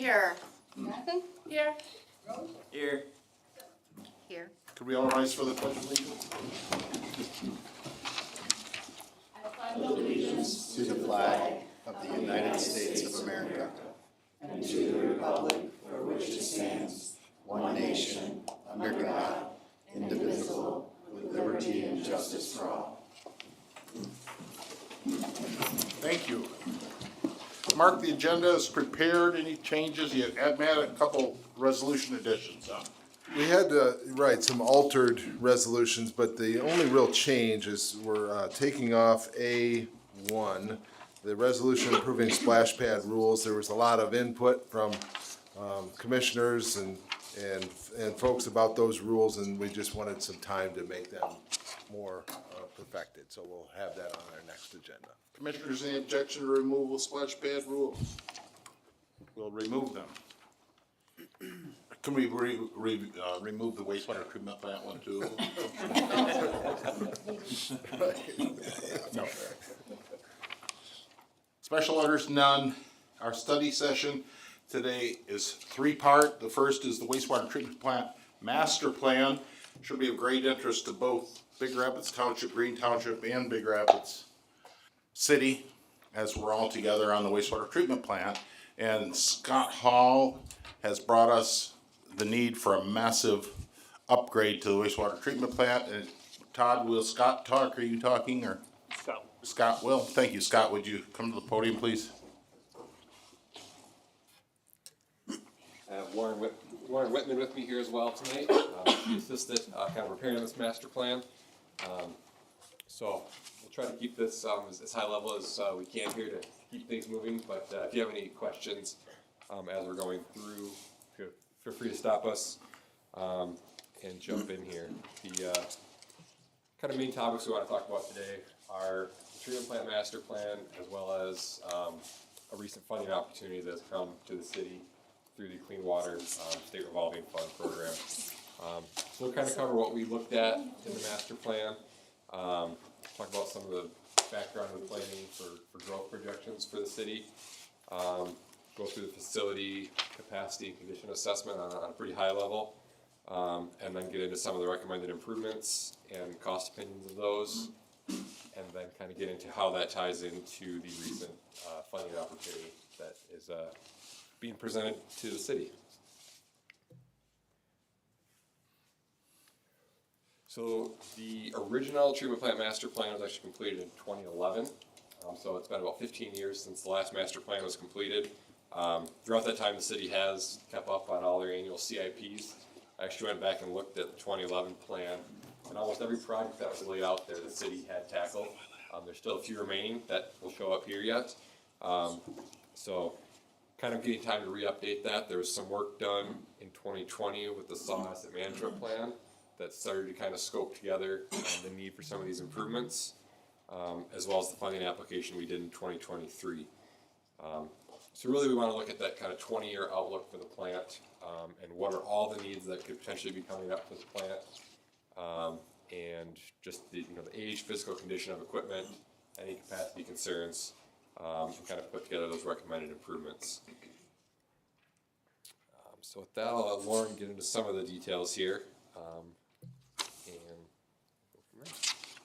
Here. Jonathan? Here. Here. Here. Could we all rise for the pledge of allegiance? To the flag of the United States of America and to the republic for which it stands, one nation, under God, indivisible, with liberty and justice for all. Thank you. Mark, the agenda is prepared. Any changes? You had a couple resolution additions on. We had to write some altered resolutions, but the only real change is we're taking off A1, the resolution approving splash pad rules. There was a lot of input from commissioners and folks about those rules, and we just wanted some time to make them more perfected. So we'll have that on our next agenda. Commissioners, any objection to removal of splash pad rules? We'll remove them. Can we remove the wastewater treatment plant one too? No. Special orders, none. Our study session today is three-part. The first is the wastewater treatment plant master plan. Should be of great interest to both Big Rapids Township, Green Township, and Big Rapids City, as we're all together on the wastewater treatment plant. And Scott Hall has brought us the need for a massive upgrade to the wastewater treatment plant. And Todd, will Scott talk? Are you talking, or? Scott will. Thank you, Scott. Would you come to the podium, please? I have Warren Whitman with me here as well tonight. He assisted kind of preparing this master plan. So we'll try to keep this as high level as we can here to keep things moving. But if you have any questions as we're going through, feel free to stop us and jump in here. The kind of main topics we want to talk about today are the treatment plant master plan, as well as a recent funding opportunity that's come to the city through the Clean Water State Revolving Fund program. So we'll kind of cover what we looked at in the master plan, talk about some of the background and planning for growth projections for the city, go through the facility capacity and condition assessment on a pretty high level, and then get into some of the recommended improvements and cost opinions of those, and then kind of get into how that ties into the recent funding opportunity that is being presented to the city. So the original treatment plant master plan was actually completed in 2011. So it's been about 15 years since the last master plan was completed. Throughout that time, the city has kept up on all their annual CIPs. I actually went back and looked at the 2011 plan, and almost every project that was laid out there, the city had tackled. There's still a few remaining that will show up here yet. So kind of getting time to re-update that. There was some work done in 2020 with the SAW asset management plan that started to kind of scope together the need for some of these improvements, as well as the funding application we did in 2023. So really we want to look at that kind of 20-year outlook for the plant, and what are all the needs that could potentially be coming up for the plant, and just the age, physical condition of equipment, any capacity concerns, and kind of put together those recommended improvements. So with that, I'll let Lauren get into some of the details here, and go from there.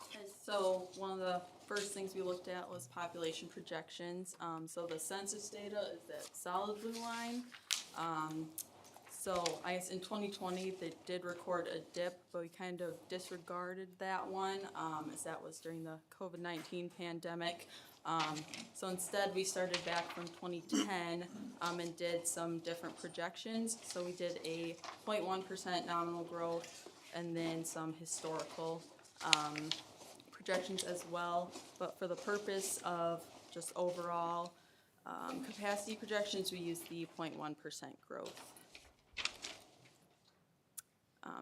Okay, so one of the first things we looked at was population projections. So the census data is that solid blue line. So I guess in 2020 they did record a dip, but we kind of disregarded that one, as that was during the COVID-19 pandemic. So instead we started back from 2010 and did some different projections. So we did a 0.1% nominal growth and then some historical projections as well. But for the purpose of just overall capacity projections, we use the 0.1% growth.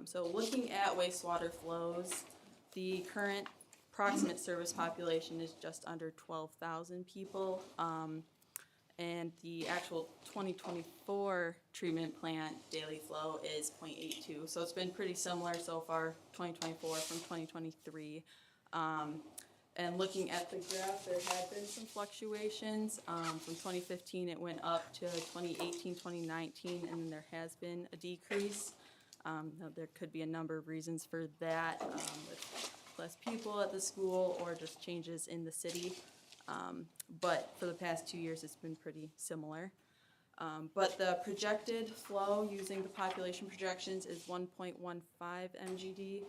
So looking at wastewater flows, the current approximate service population is just under 12,000 people, and the actual 2024 treatment plant daily flow is 0.82. So it's been pretty similar so far, 2024 from 2023. And looking at the graph, there had been some fluctuations. From 2015, it went up to 2018, 2019, and then there has been a decrease. Now there could be a number of reasons for that, with less people at the school or just changes in the city. But for the past 2 years, it's been pretty similar. But the projected flow using the population projections is 1.15 MGD,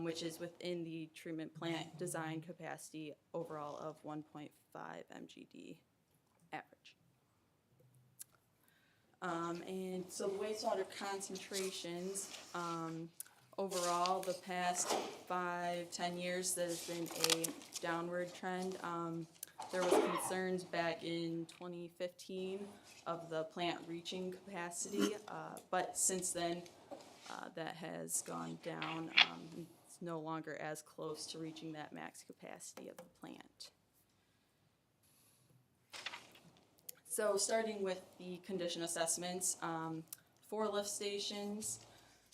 which is within the treatment plant design capacity overall of 1.5 MGD average. And so the wastewater concentrations, overall, the past 5-10 years, there's been a downward trend. There was concerns back in 2015 of the plant reaching capacity, but since then, that has gone down. It's no longer as close to reaching that max capacity of the plant. So starting with the condition assessments, 4 lift stations.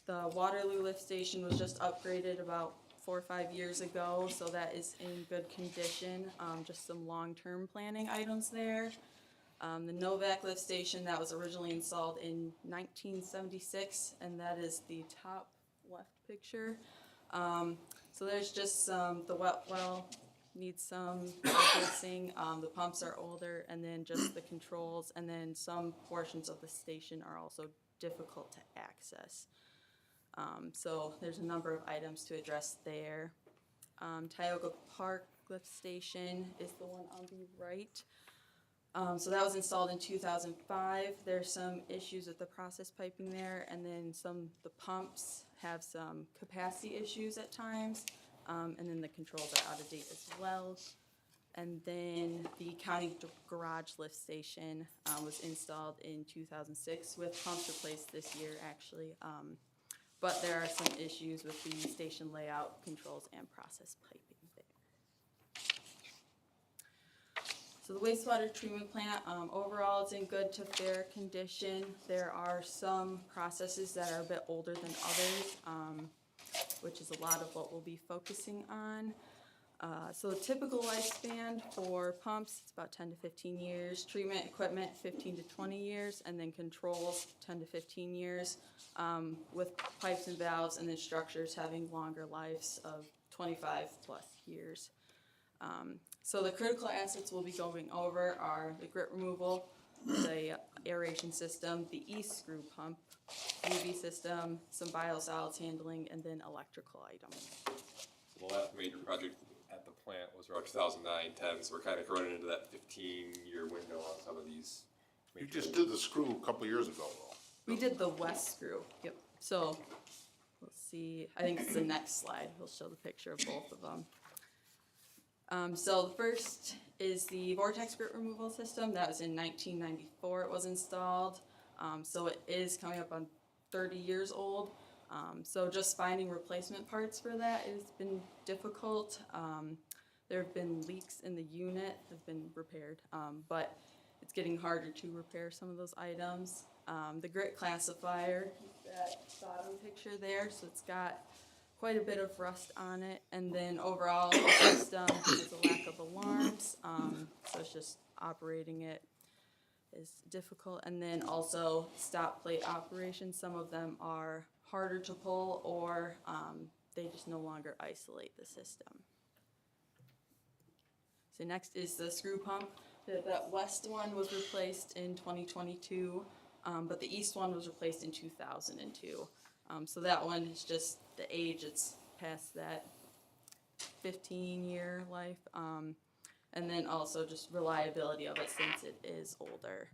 The Waterloo lift station was just upgraded about 4 or 5 years ago, so that is in good condition. Just some long-term planning items there. The Novak lift station, that was originally installed in 1976, and that is the top left picture. So there's just the wet well needs some replacing. The pumps are older, and then just the controls, and then some portions of the station are also difficult to access. So there's a number of items to address there. Tioga Park lift station is the one on the right. So that was installed in 2005. There's some issues with the process piping there, and then the pumps have some capacity issues at times, and then the controls are out of date as well. And then the county garage lift station was installed in 2006 with pumps replaced this year actually. But there are some issues with the station layout, controls, and process piping there. So the wastewater treatment plant, overall it's in good to fair condition. There are some processes that are a bit older than others, which is a lot of what we'll be focusing on. So the typical lifespan for pumps, it's about 10 to 15 years. Treatment equipment, 15 to 20 years, and then controls, 10 to 15 years, with pipes and valves and then structures having longer lives of 25 plus years. So the critical assets we'll be going over are the grit removal, the aeration system, the e-screw pump, UV system, some biosolids handling, and then electrical items. The last major project at the plant was around 2009-10, so we're kind of running into that 15-year window on some of these. You just did the screw a couple years ago, though. We did the west screw, yep. So, let's see, I think it's the next slide. We'll show the picture of both of them. So the first is the vortex grit removal system. That was in 1994 it was installed. So it is coming up on 30 years old. So just finding replacement parts for that has been difficult. There have been leaks in the unit, have been repaired, but it's getting harder to repair some of those items. The grit classifier, that bottom picture there, so it's got quite a bit of rust on it, and then overall the system has a lack of alarms, so it's just operating it is difficult. And then also stop plate operations, some of them are harder to pull, or they just no longer isolate the system. So next is the screw pump. That west one was replaced in 2022, but the east one was replaced in 2002. So that one is just the age, it's past that 15-year life. And then also just reliability of it since it is older.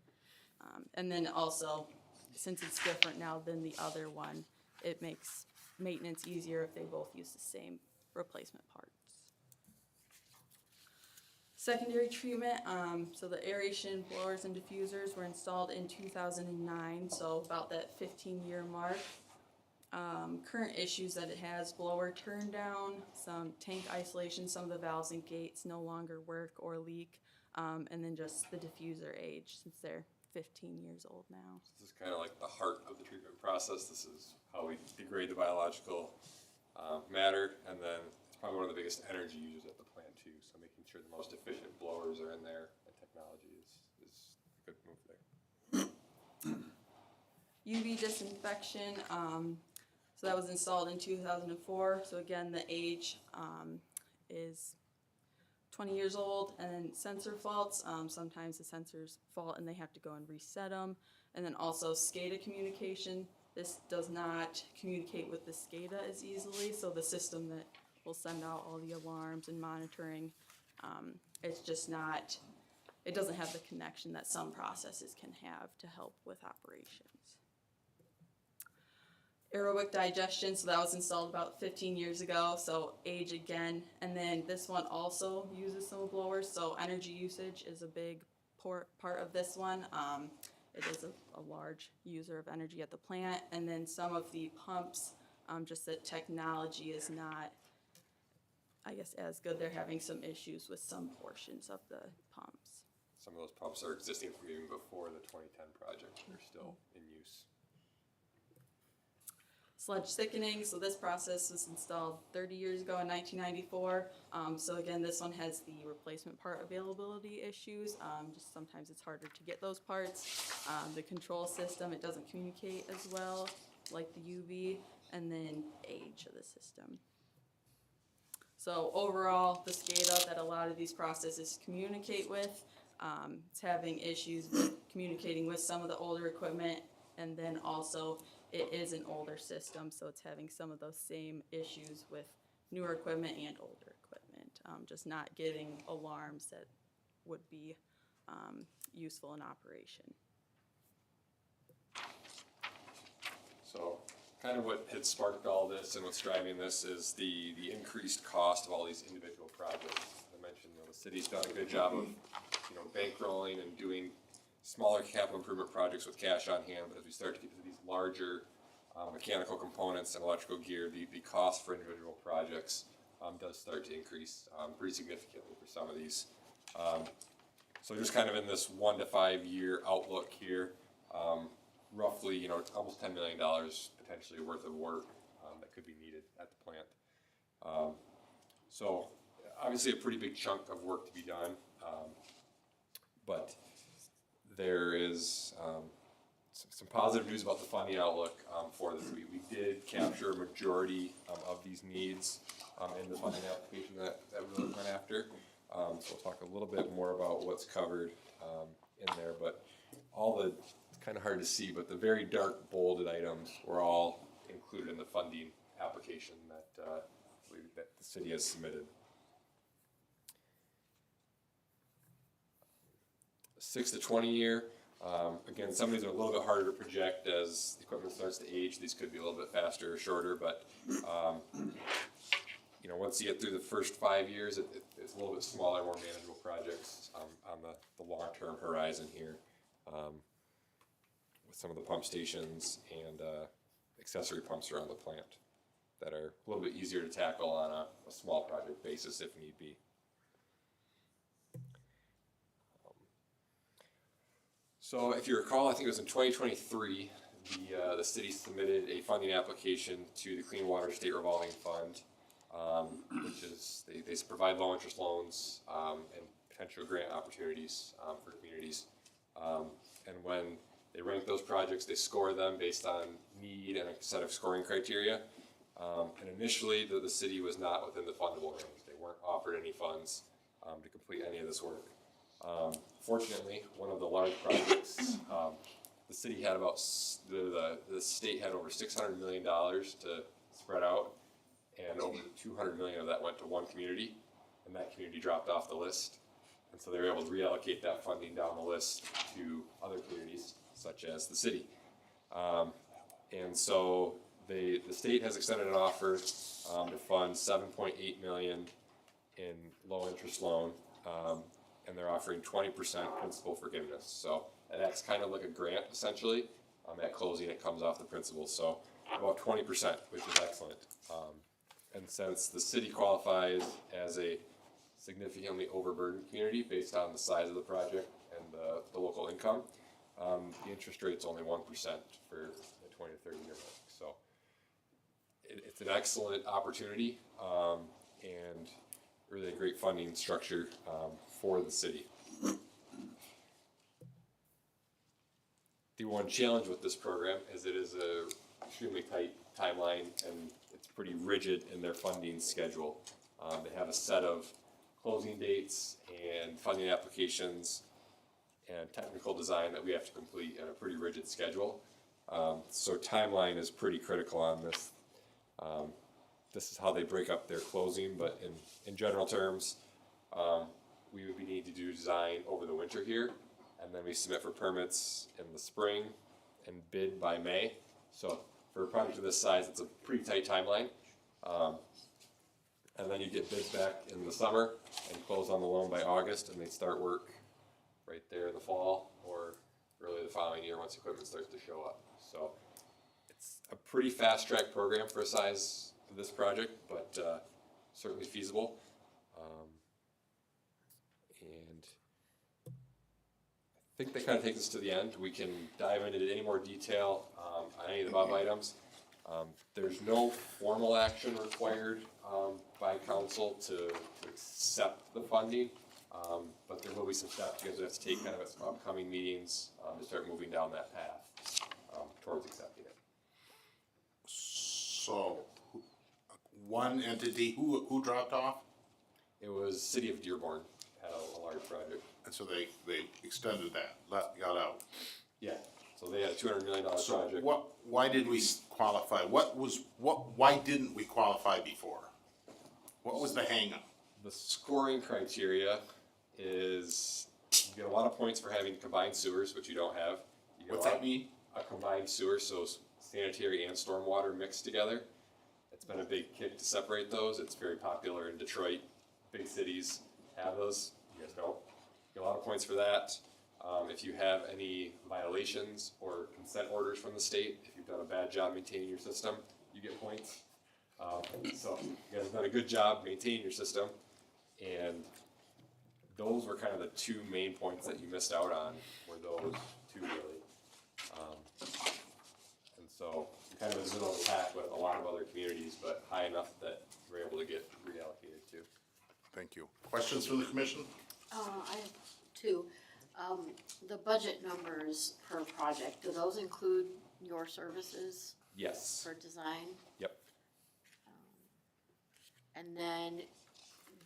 And then also, since it's different now than the other one, it makes maintenance easier if they both use the same replacement parts. Secondary treatment, so the aeration blowers and diffusers were installed in 2009, so about that 15-year mark. Current issues that it has: blower turn down, some tank isolation, some of the valves and gates no longer work or leak, and then just the diffuser age since they're 15 years old now. This is kind of like the heart of the treatment process. This is how we degrade the biological matter, and then it's probably one of the biggest energy users at the plant too. So making sure the most efficient blowers are in there and technology is a good move there. UV disinfection, so that was installed in 2004. So again, the age is 20 years old. And then sensor faults, sometimes the sensors fault and they have to go and reset them. And then also SCADA communication. This does not communicate with the SCADA as easily, so the system that will send out all the alarms and monitoring, it's just not, it doesn't have the connection that some processes can have to help with operations. Aerobic digestion, so that was installed about 15 years ago, so age again. And then this one also uses some blowers, so energy usage is a big part of this one. It is a large user of energy at the plant. And then some of the pumps, just that technology is not, I guess, as good. They're having some issues with some portions of the pumps. Some of those pumps are existing from even before the 2010 project. They're still in use. Sludge thickening, so this process was installed 30 years ago in 1994. So again, this one has the replacement part availability issues. Just sometimes it's harder to get those parts. The control system, it doesn't communicate as well, like the UV, and then age of the system. So overall, the SCADA that a lot of these processes communicate with, it's having issues with communicating with some of the older equipment, and then also it is an older system, so it's having some of those same issues with newer equipment and older equipment, just not getting alarms that would be useful in operation. So kind of what had sparked all this and what's driving this is the increased cost of all these individual projects. I mentioned, the city's done a good job of, bankrolling and doing smaller capital improvement projects with cash on hand, but as we start to get to these larger mechanical components and electrical gear, the cost for individual projects does start to increase pretty significantly for some of these. So just kind of in this 1 to 5 year outlook here, roughly, almost $10 million potentially worth of work that could be needed at the plant. So obviously a pretty big chunk of work to be done, but there is some positive news about the funding outlook for this. We did capture a majority of these needs in the funding application that we went after. So we'll talk a little bit more about what's covered in there, but it's kind of hard to see, but the very dark bolded items were all included in the funding application that the city has submitted. 6 to 20 year. Again, some of these are a little bit harder to project as the equipment starts to age. These could be a little bit faster or shorter, but once you get through the first 5 years, it's a little bit smaller, more manageable projects on the long-term horizon here, with some of the pump stations and accessory pumps around the plant that are a little bit easier to tackle on a small project basis if need be. So if you recall, I think it was in 2023, the city submitted a funding application to the Clean Water State Revolving Fund, which is, they provide low interest loans and potential grant opportunities for communities. And when they rank those projects, they score them based on need and a set of scoring criteria. And initially, the city was not within the fundable range. They weren't offered any funds to complete any of this work. Fortunately, one of the large projects, the city had the state had over $600 million to spread out, and over $200 million of that went to one community, and that community dropped off the list. And so they were able to reallocate that funding down the list to other communities, such as the city. And so the state has extended an offer to fund $7.8 million in low interest loan. And they're offering 20% principal forgiveness. So that acts kind of like a grant, essentially. At closing, it comes off the principal. So about 20%, which is excellent. And since the city qualifies as a significantly overburdened community based on the size of the project and the local income, the interest rate's only 1% for the 20 to 30 year mark. So it's an excellent opportunity. And really a great funding structure for the city. The one challenge with this program is it is a extremely tight timeline and it's pretty rigid in their funding schedule. They have a set of closing dates and funding applications and technical design that we have to complete in a pretty rigid schedule. So timeline is pretty critical on this. This is how they break up their closing, but in general terms, we would need to do design over the winter here, and then we submit for permits in the spring and bid by May. So for a project of this size, it's a pretty tight timeline. And then you get bids back in the summer and close on the loan by August, and they start work right there in the fall or early the following year once equipment starts to show up. So it's a pretty fast track program for a size of this project, but certainly feasible. And I think that kind of takes us to the end. We can dive into any more detail on any of the above items. There's no formal action required by council to accept the funding, but there will be some steps you guys have to take kind of at some upcoming meetings to start moving down that path towards accepting it. So, one entity, who dropped off? It was City of Dearborn had a large project. And so they extended that, got out. Yeah, so they had a $200 million So project. why did we qualify? Why didn't we qualify before? What was the hangup? The scoring criteria is you get a lot of points for having combined sewers, which you don't have. You get What's a lot that mean? A combined sewer, so sanitary and stormwater mixed together. It's been a big kick to separate those. It's very popular in Detroit. Big cities have those. You guys don't. You get a lot of points for that. If you have any violations or consent orders from the state, if you've done a bad job maintaining your system, you get points. So you guys have done a good job maintaining your system, and those were kind of the two main points that you missed out on, were those two really. And so you're kind of in the middle of the pack with a lot of other communities, but high enough that we're able to get reallocated to. Thank you. Questions from the commission? I have two. The budget numbers per project, do those include your services Yes. for design? Yep. And then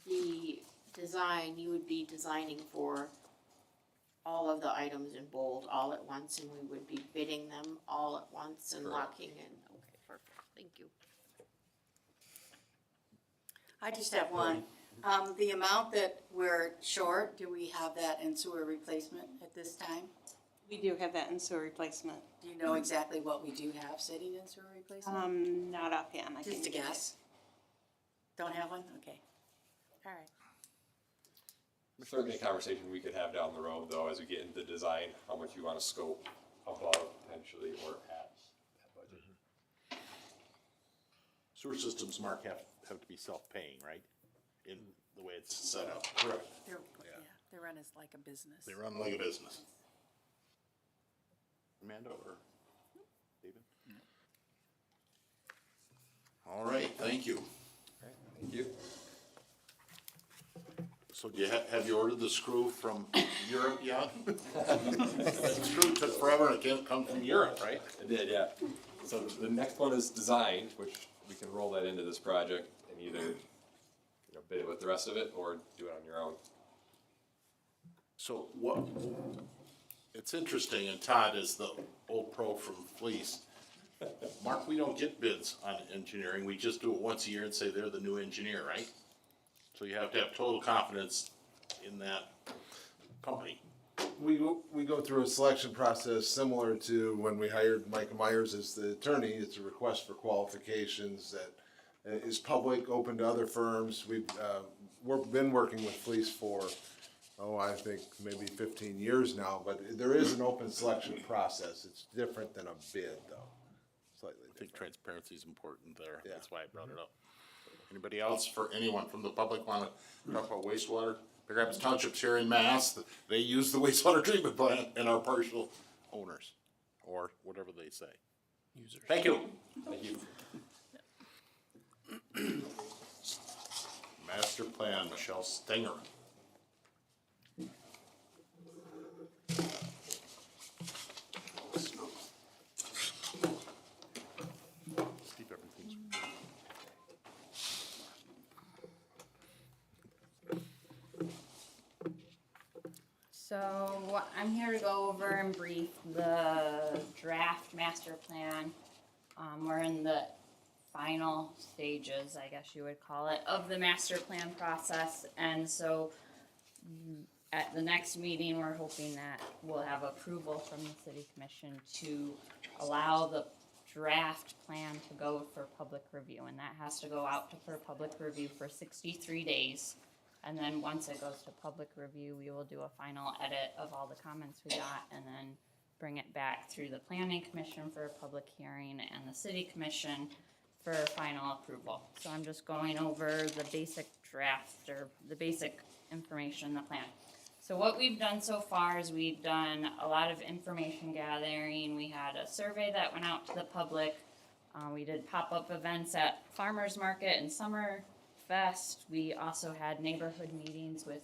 the design, you would be designing for all of the items in bold all at once, and we would be bidding them all at once and Correct. locking in? Okay, perfect, thank you. I just have one. The amount that we're short, do we have that in sewer replacement at this time? We do have that in sewer replacement. Do you know exactly what we do have sitting in sewer replacement? Not offhand, I can Just a give you- guess? Don't have one? Okay. All right. Certainly a conversation we could have down the road, though, as we get into design, how much you want to scope above potentially or at that budget. Sewer systems, Mark, have to be self-paying, right? In the way it's set up. Correct. They run as like a business. They run like a business. Amanda or David? All right, thank you. Thank you. So do you have you ordered the screw from Europe yet? The screw took forever and it can't come from Europe, right? I did, yeah. So the next one is design, which we can roll that into this project and either, bid it with the rest of it or do it on your own. So what, it's interesting, and Todd is the old pro from Fleece. Mark, we don't get bids on engineering, we just do it once a year and say they're the new engineer, right? So you have to have total confidence in that company. We go through a selection process similar to when we hired Micah Myers as the attorney. It's a request for qualifications that is public, open to other firms. We've been working with Fleece for, I think maybe 15 years now, but there is an open selection process. It's different than a bid, though, slightly I think different. transparency is important there, Yeah. that's why I brought it up. Anybody else, for anyone from the public wanna talk about wastewater? Big Rapids Township's here in Mass, they use the wastewater treatment plant and are partial owners, or whatever they say. Users. Thank you. Thank you. Master Plan, Michelle Stenger. Keep everything. So I'm here to go over in brief the draft master plan. We're in the final stages, I guess you would call it, of the master plan process. And so at the next meeting, we're hoping that we'll have approval from the city commission to allow the draft plan to go for public review. And that has to go out for public review for 63 days. And then once it goes to public review, we will do a final edit of all the comments we got and then bring it back through the planning commission for a public hearing and the city commission for final approval. So I'm just going over the basic draft or the basic information in the plan. So what we've done so far is we've done a lot of information gathering. We had a survey that went out to the public. We did pop-up events at Farmers Market and Summer Fest. We also had neighborhood meetings with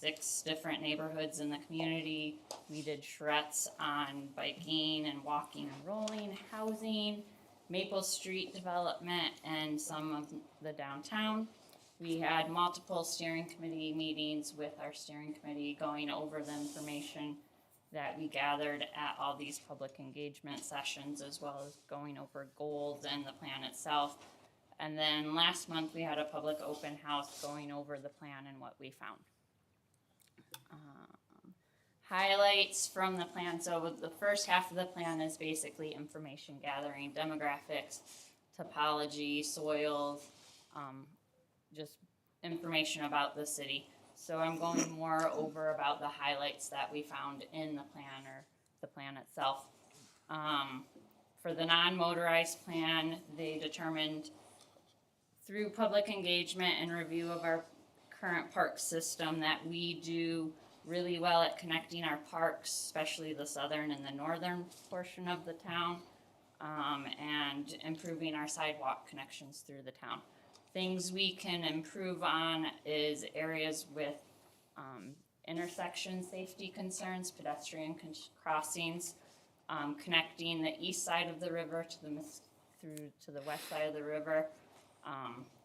6 different neighborhoods in the community. We did charrettes on biking and walking and rolling, housing, Maple Street development, and some of the downtown. We had multiple steering committee meetings with our steering committee going over the information that we gathered at all these public engagement sessions, as well as going over goals and the plan itself. And then last month, we had a public open house going over the plan and what we found. Highlights from the plan. So the first half of the plan is basically information gathering, demographics, topology, soils, just information about the city. So I'm going more over about the highlights that we found in the plan or the plan itself. For the non-motorized plan, they determined through public engagement and review of our current park system that we do really well at connecting our parks, especially the southern and the northern portion of the town, and improving our sidewalk connections through the town. Things we can improve on is areas with intersection safety concerns, pedestrian crossings, connecting the east side of the river to the west side of the river.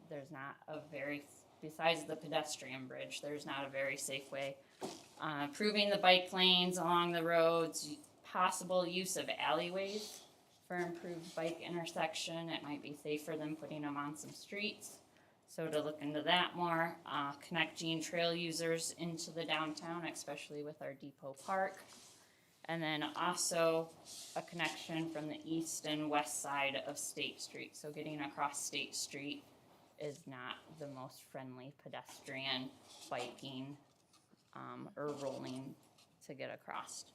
There's not a very, besides the pedestrian bridge, there's not a very safe way. Improving the bike lanes along the roads, possible use of alleyways for improved bike intersection. It might be safer than putting them on some streets. So to look into that more, connecting trail users into the downtown, especially with our depot park. And then also a connection from the east and west side of State Street. So getting across State Street is not the most friendly pedestrian biking or rolling to get across.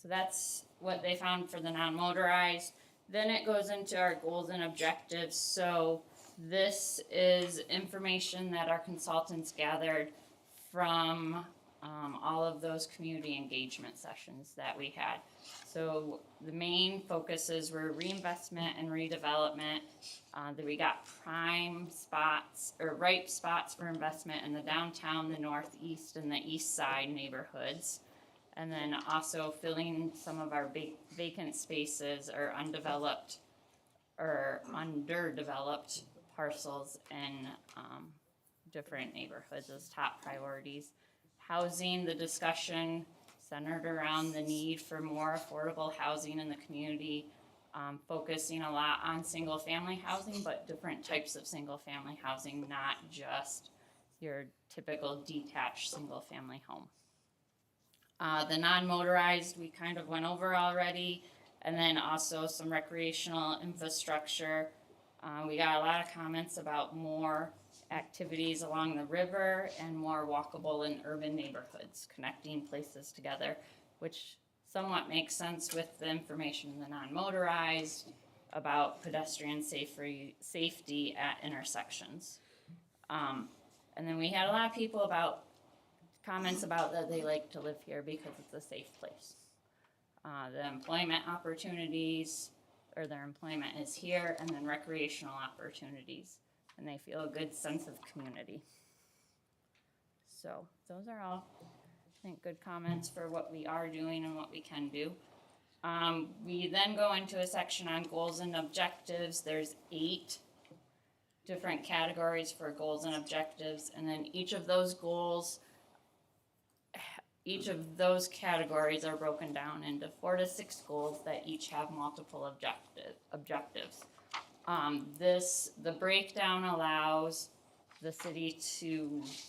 So that's what they found for the non-motorized. Then it goes into our goals and objectives. So this is information that our consultants gathered from all of those community engagement sessions that we had. So the main focuses were reinvestment and redevelopment. That we got prime spots or ripe spots for investment in the downtown, the northeast, and the east side neighborhoods. And then also filling some of our vacant spaces or undeveloped or underdeveloped parcels in different neighborhoods as top priorities. Housing, the discussion centered around the need for more affordable housing in the community, focusing a lot on single family housing, but different types of single family housing, not just your typical detached single family home. The non-motorized we kind of went over already, and then also some recreational infrastructure. We got a lot of comments about more activities along the river and more walkable and urban neighborhoods, connecting places together, which somewhat makes sense with the information in the non-motorized about pedestrian safety at intersections. And then we had a lot of people about comments about that they like to live here because it's a safe place. The employment opportunities, or their employment is here, and then recreational opportunities and they feel a good sense of community. So those are all, I think, good comments for what we are doing and what we can do. We then go into a section on goals and objectives. There's 8 different categories for goals and objectives, and then each of those categories are broken down into 4 to 6 goals that each have multiple objectives. The breakdown allows the city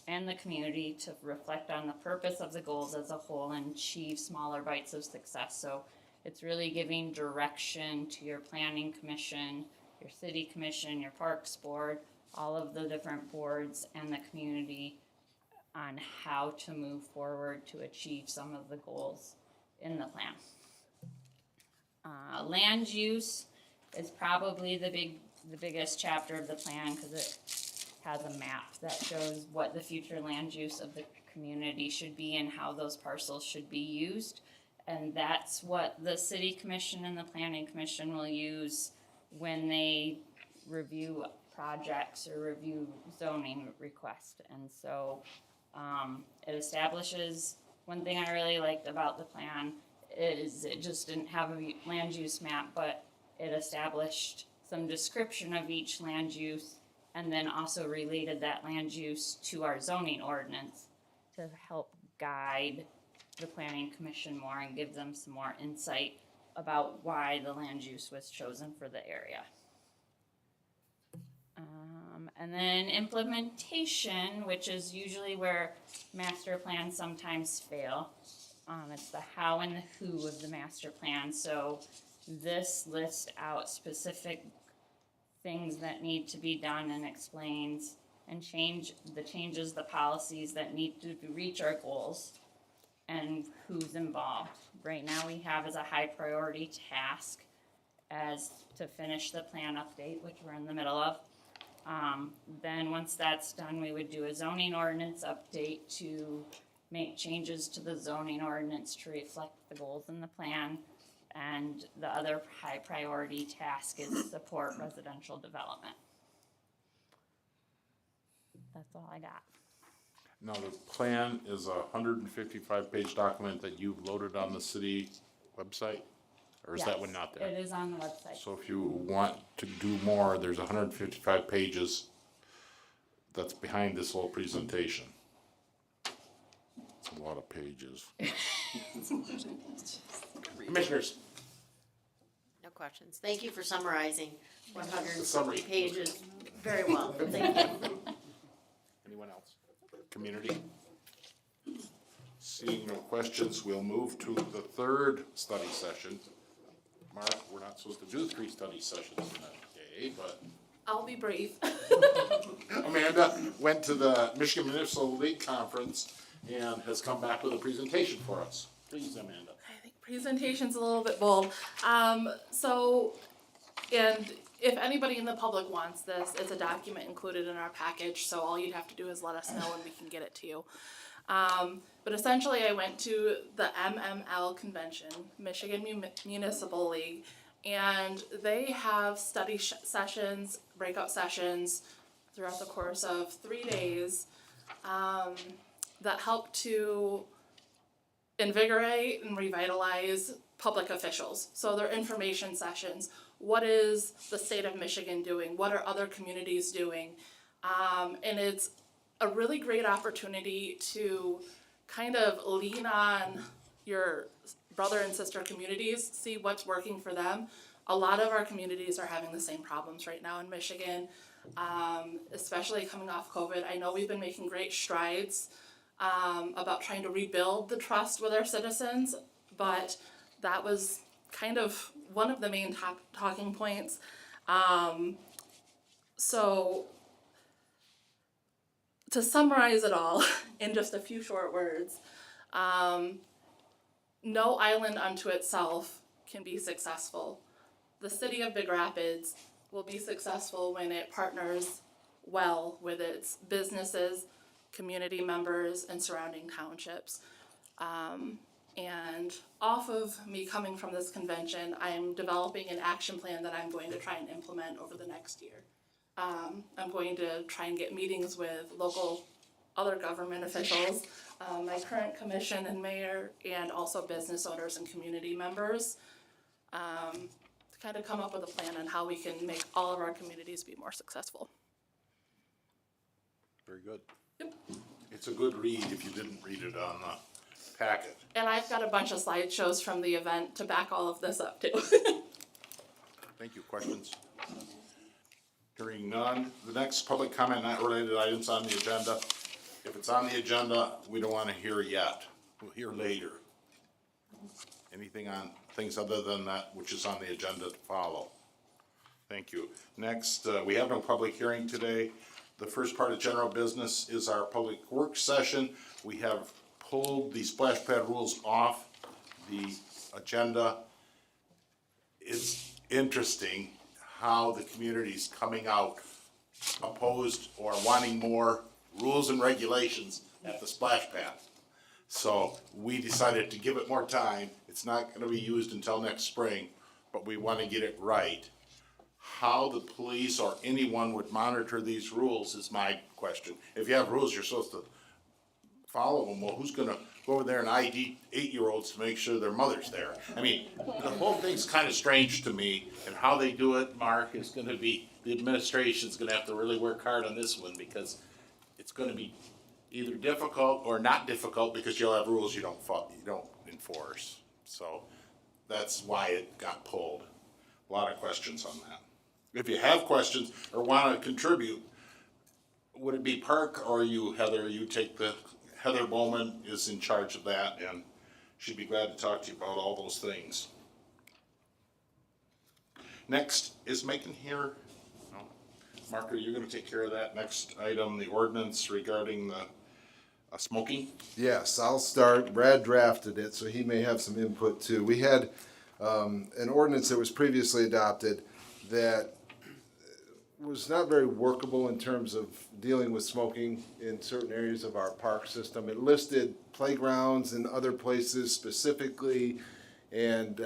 and the community to reflect on the purpose of the goals as a whole and achieve smaller bites of success. So it's really giving direction to your planning commission, your city commission, your parks board, all of the different boards and the community on how to move forward to achieve some of the goals in the plan. Land use is probably the biggest chapter of the plan because it has a map that shows what the future land use of the community should be and how those parcels should be used. And that's what the city commission and the planning commission will use when they review projects or review zoning requests. And so it establishes, one thing I really liked about the plan is it just didn't have a land use map, but it established some description of each land use and then also related that land use to our zoning ordinance to help guide the planning commission more and give them some more insight about why the land use was chosen for the area. And then implementation, which is usually where master plans sometimes fail. It's the how and the who of the master plan. So this lists out specific things that need to be done and explains and changes the policies that need to reach our goals and who's involved. Right now we have as a high priority task as to finish the plan update, which we're in the middle of. Then once that's done, we would do a zoning ordinance update to make changes to the zoning ordinance to reflect the goals in the plan. And the other high priority task is support residential development. That's all I got. Now, the plan is a 155-page document that you've loaded on the city website? Or is that Yes, one not there? It is on the website. So if you want to do more, there's 155 pages that's behind this whole presentation. It's a lot of pages. Commissioners, No questions. Thank you for summarizing The summary. 160 pages very well. Thank you. anyone else? Community? Seeing no questions, we'll move to the 3rd study session. Mark, we're not supposed to do 3 study sessions in a day, but I'll be brief. Amanda went to the Michigan Municipal League Conference and has come back with a presentation for us. Please, Amanda. I think presentation's a little bit bold. And if anybody in the public wants this, it's a document included in our package, so all you'd have to do is let us know and we can get it to you. But essentially I went to the MML convention, Michigan Municipal League, and they have study sessions, breakout sessions throughout the course of 3 days that help to invigorate and revitalize public officials. So they're information sessions. What is the state of Michigan doing? What are other communities doing? And it's a really great opportunity to kind of lean on your brother and sister communities, see what's working for them. A lot of our communities are having the same problems right now in Michigan, especially coming off COVID. I know we've been making great strides about trying to rebuild the trust with our citizens, but that was kind of one of the main talking points. So to summarize it all in just a few short words, no island unto itself can be successful. The city of Big Rapids will be successful when it partners well with its businesses, community members, and surrounding townships. And off of me coming from this convention, I am developing an action plan that I'm going to try and implement over the next year. I'm going to try and get meetings with local other government officials, my current commission and mayor, and also business owners and community members, to kind of come up with a plan on how we can make all of our communities be more successful. Very good. Yep. It's a good read if you didn't read it on the packet. And I've got a bunch of slideshows from the event to back all of this up too. Thank you. Questions? Hearing none. The next public comment, not related items on the agenda. If it's on the agenda, we don't want to hear yet. We'll hear later. Anything on things other than that which is on the agenda to follow? Thank you. Next, we have no public hearing today. The first part of general business is our public works session. We have pulled the splash pad rules off the agenda. It's interesting how the community's coming out opposed or wanting more rules and regulations at the splash pad. So we decided to give it more time. It's not gonna be used until next spring, but we wanna get it right. How the police or anyone would monitor these rules is my question. If you have rules, you're supposed to follow them. Well, who's gonna go over there and ID 8-year-olds to make sure their mother's there? I mean, the whole thing's kinda strange to me, and how they do it, Mark, is gonna be, the administration's gonna have to really work hard on this one, because it's gonna be either difficult or not difficult, because you'll have rules you don't enforce. So that's why it got pulled. A lot of questions on that. If you have questions or wanna contribute, would it be Park or you, Heather? You take the, Heather Bowman is in charge of that, and she'd be glad to talk to you about all those things. Next, is Macon here? No. Mark, are you gonna take care of that? Next item, the ordinance regarding the smoking? Yes, I'll start. Brad drafted it, so he may have some input too. We had an ordinance that was previously adopted that was not very workable in terms of dealing with smoking in certain areas of our park system. It listed playgrounds and other places specifically, and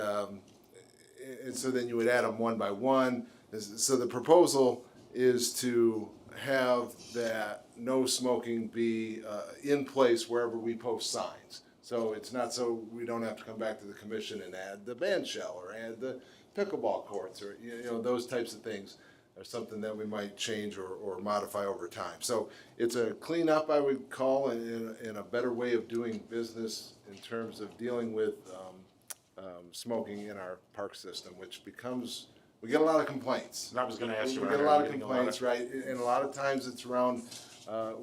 so then you would add them one by one. So the proposal is to have that no smoking be in place wherever we post signs. So it's not so we don't have to come back to the commission and add the band shell or add the pickleball courts or, you know, those types of things are something that we might change or modify over time. So it's a cleanup, I would call, in a better way of doing business in terms of dealing with smoking in our park system, which becomes, we get a lot of complaints. And I was gonna ask you. We get a lot of complaints, right, and a lot of times it's around,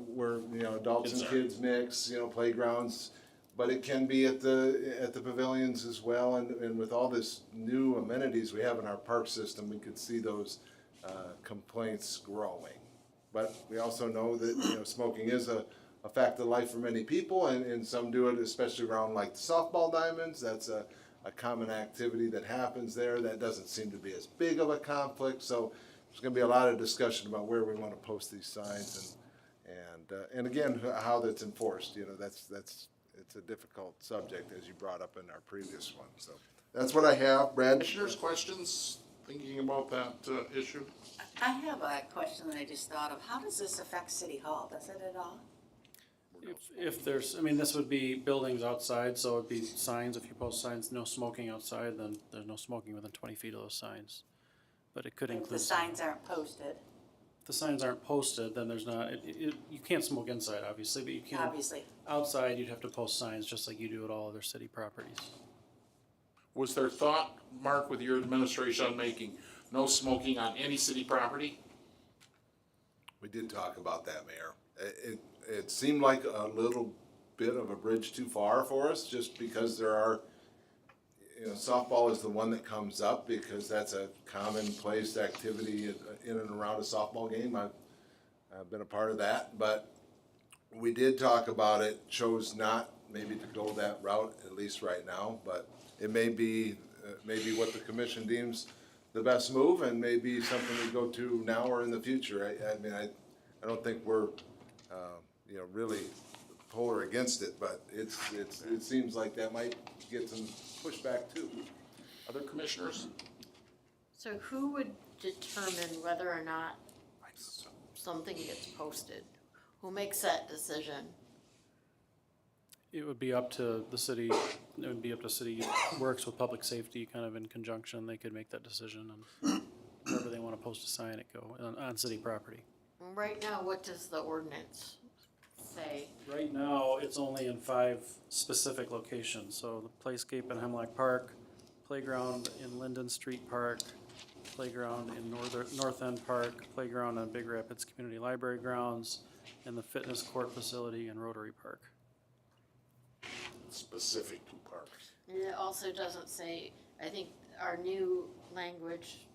where, you know, adults and kids mix, you know, playgrounds. But it can be at the pavilions as well, and with all this new amenities we have in our park system, we could see those, complaints growing. But we also know that, you know, smoking is a fact of life for many people, and some do it, especially around like the softball diamonds. That's a common activity that happens there. That doesn't seem to be as big of a conflict, so there's gonna be a lot of discussion about where we wanna post these signs and again, how that's enforced. You know, that's it's a difficult subject, as you brought up in our previous one, so. That's what I have, Brad. Commissioners, questions, thinking about that issue? I have a question that I just thought of. How does this affect City Hall? Does it at all? If there's, I mean, this would be buildings outside, so it'd be signs, if you post signs, no smoking outside, then there's no smoking within 20 feet of those signs. But it could If include. the signs aren't posted, If the signs aren't posted, then there's not, you can't smoke inside, obviously, but you can. obviously. Outside, you'd have to post signs just like you do at all other city properties. Was there thought, Mark, with your administration on making no smoking on any city property? We did talk about that, Mayor. It seemed like a little bit of a bridge too far for us, just because there are, you know, softball is the one that comes up because that's a commonplace activity in and around a softball game. I've been a part of that, but we did talk about it, chose not maybe to go that route, at least right now, but it may be what the commission deems the best move, and maybe something we go to now or in the future. I mean, I don't think we're, you know, really polar against it, but it seems like that might get some pushback too. Other commissioners? So who would determine whether or not something gets posted? Who makes that decision? It would be up to the city, it would be up to city works with public safety kind of in conjunction. They could make that decision on wherever they want to post a sign, it go on city property. Right now, what does the ordinance say? Right now, it's only in 5 specific locations, so the Playscape in Hemlock Park, playground in Linden Street Park, playground in North End Park, playground on Big Rapids Community Library grounds, and the fitness court facility in Rotary Park. Specific to parks. And it also doesn't say, I think our new language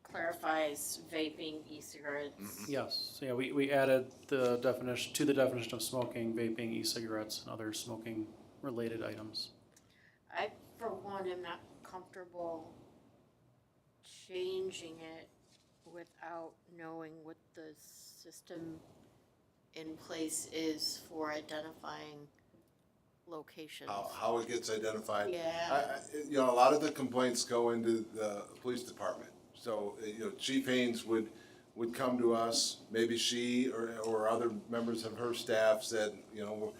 clarifies vaping, e-cigarettes. Yes, so yeah, we added the definition, to the definition of smoking, vaping, e-cigarettes, and other smoking related items. I, for one, am not comfortable changing it without knowing what the system in place is for identifying locations. How it gets identified. Yeah. You know, a lot of the complaints go into the police department. So, you know, Chief Haynes would come to us, maybe she or other members of her staff said, you know,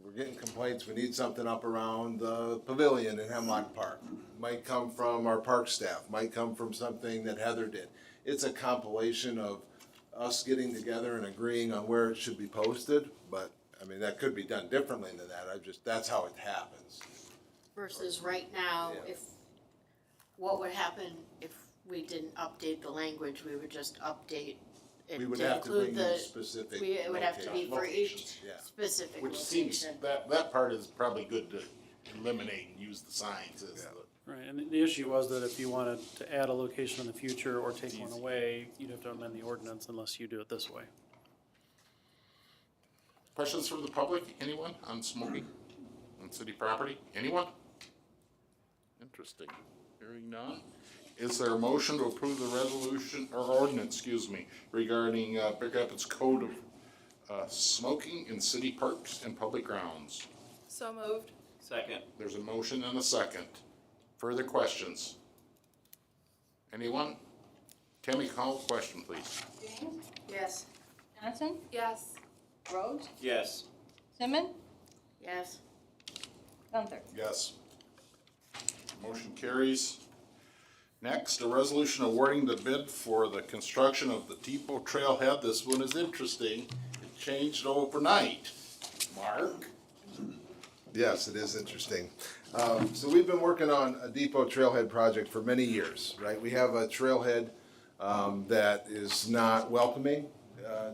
we're getting complaints, we need something up around the pavilion in Hemlock Park. Might come from our park staff, might come from something that Heather did. It's a compilation of us getting together and agreeing on where it should be posted, but I mean, that could be done differently than that. That's how it happens. Versus right now, Yeah. What would happen if we didn't update the language? We would just update it We would to have to include bring in the, specific it would have to be for each Locations, yeah. specific Which seems, location. that part is probably good to eliminate and use the signs as Yeah. Right, and the issue was that if you wanted to add a location in the future or take one away, you'd have to amend the ordinance unless you do it this way. Questions from the public? Anyone on smoking on city property? Anyone? Interesting. Hearing none. Is there a motion to approve the resolution, or ordinance, excuse me, regarding Big Rapids Code of smoking in city parks and public grounds? So moved. Second. There's a motion and a second. Further questions? Anyone? Tammy, call the question, please. James, Yes. Johnson, Yes. Rhodes, Yes. Simmons, Yes, Gunther. Yes. Motion carries. Next, a resolution awarding the bid for the construction of the depot trailhead. This one is interesting. It changed overnight. Mark? Yes, it is interesting. So we've been working on a depot trailhead project for many years, right? We have a trailhead that is not welcoming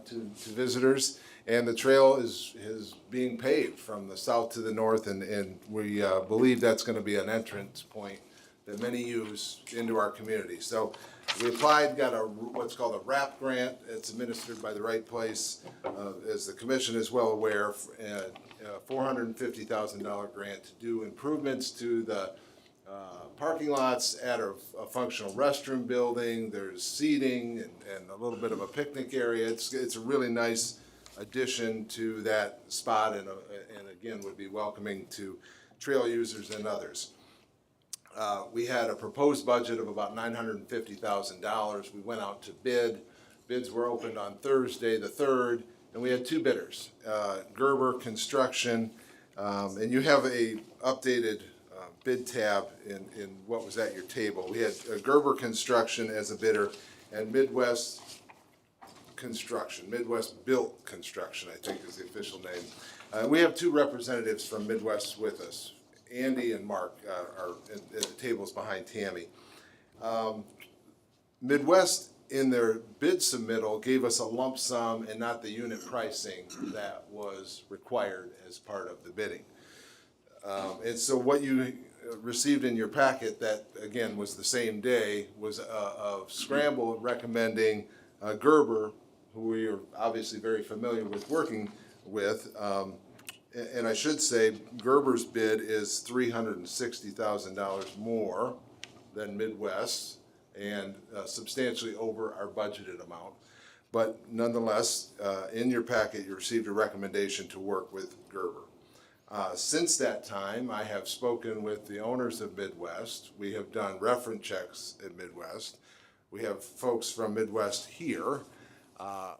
to visitors, and the trail is being paved from the south to the north, and we believe that's going to be an entrance point that many use into our community. So we applied, got what's called a RAP grant. It's administered by the right place, as the commission is well aware, a $450,000 grant to do improvements to the parking lots, add a functional restroom building. There's seating and a little bit of a picnic area. It's a really nice addition to that spot, and again would be welcoming to trail users and others. We had a proposed budget of about $950,000. We went out to bid. Bids were opened on Thursday, the 3rd, and we had 2 bidders, Gerber Construction, and you have a updated bid tab in what was at your table. We had Gerber Construction as a bidder and Midwest Construction, Midwest Built Construction, I think is the official name. We have 2 representatives from Midwest with us. Andy and Mark are at the tables behind Tammy. Midwest, in their bid submittal, gave us a lump sum and not the unit pricing that was required as part of the bidding. And so what you received in your packet, that again was the same day, was a scramble recommending Gerber, who we are obviously very familiar with working with. And I should say, Gerber's bid is $360,000 more than Midwest, and substantially over our budgeted amount. But nonetheless, in your packet, you received a recommendation to work with Gerber. Since that time, I have spoken with the owners of Midwest. We have done reference checks at Midwest. We have folks from Midwest here.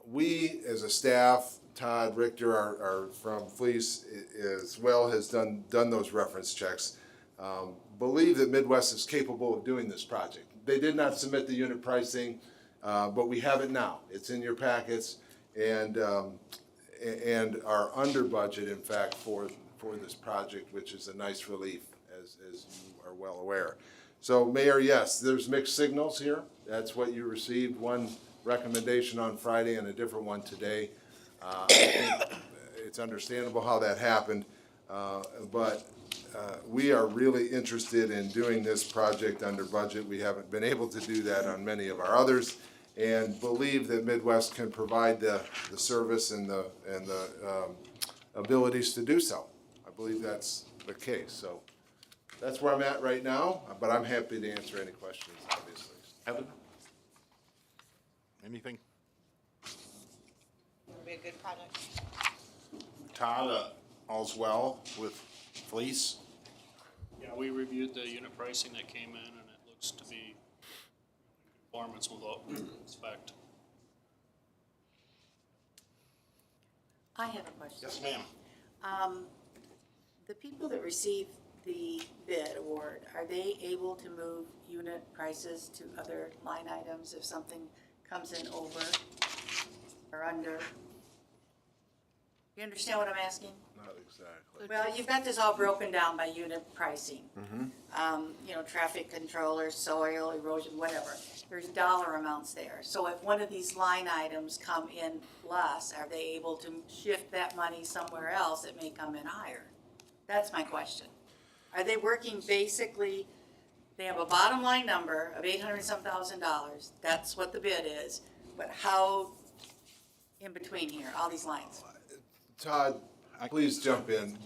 We, as a staff, Todd Richter, our from Fleece, as well, has done those reference checks. Believe that Midwest is capable of doing this project. They did not submit the unit pricing, but we have it now. It's in your packets, and are under budget, in fact, for this project, which is a nice relief, as you are well aware. So, Mayor, yes, there's mixed signals here. That's what you received, one recommendation on Friday and a different one today. I think it's understandable how that happened, but we are really interested in doing this project under budget. We haven't been able to do that on many of our others, and believe that Midwest can provide the service and the abilities to do so. I believe that's the case. So that's where I'm at right now, but I'm happy to answer any questions, obviously. Heather? Anything? It'll be a good project. Todd, all's well with Fleece? Yeah, we reviewed the unit pricing that came in, and it looks to be performance with what we expect. I have a question. Yes, ma'am. The people that receive the bid award, are they able to move unit prices to other line items if something comes in over or under? You understand what I'm asking? Not exactly. Well, you've got this all broken down by unit pricing. You know, traffic controller, soil, erosion, whatever. There's dollar amounts there. So if one of these line items come in less, are they able to shift that money somewhere else that may come in higher? That's my question. Are they working basically, they have a bottom line number of $800-some-thousand, that's what the bid is, but how in between here, all these lines? Todd, please jump in.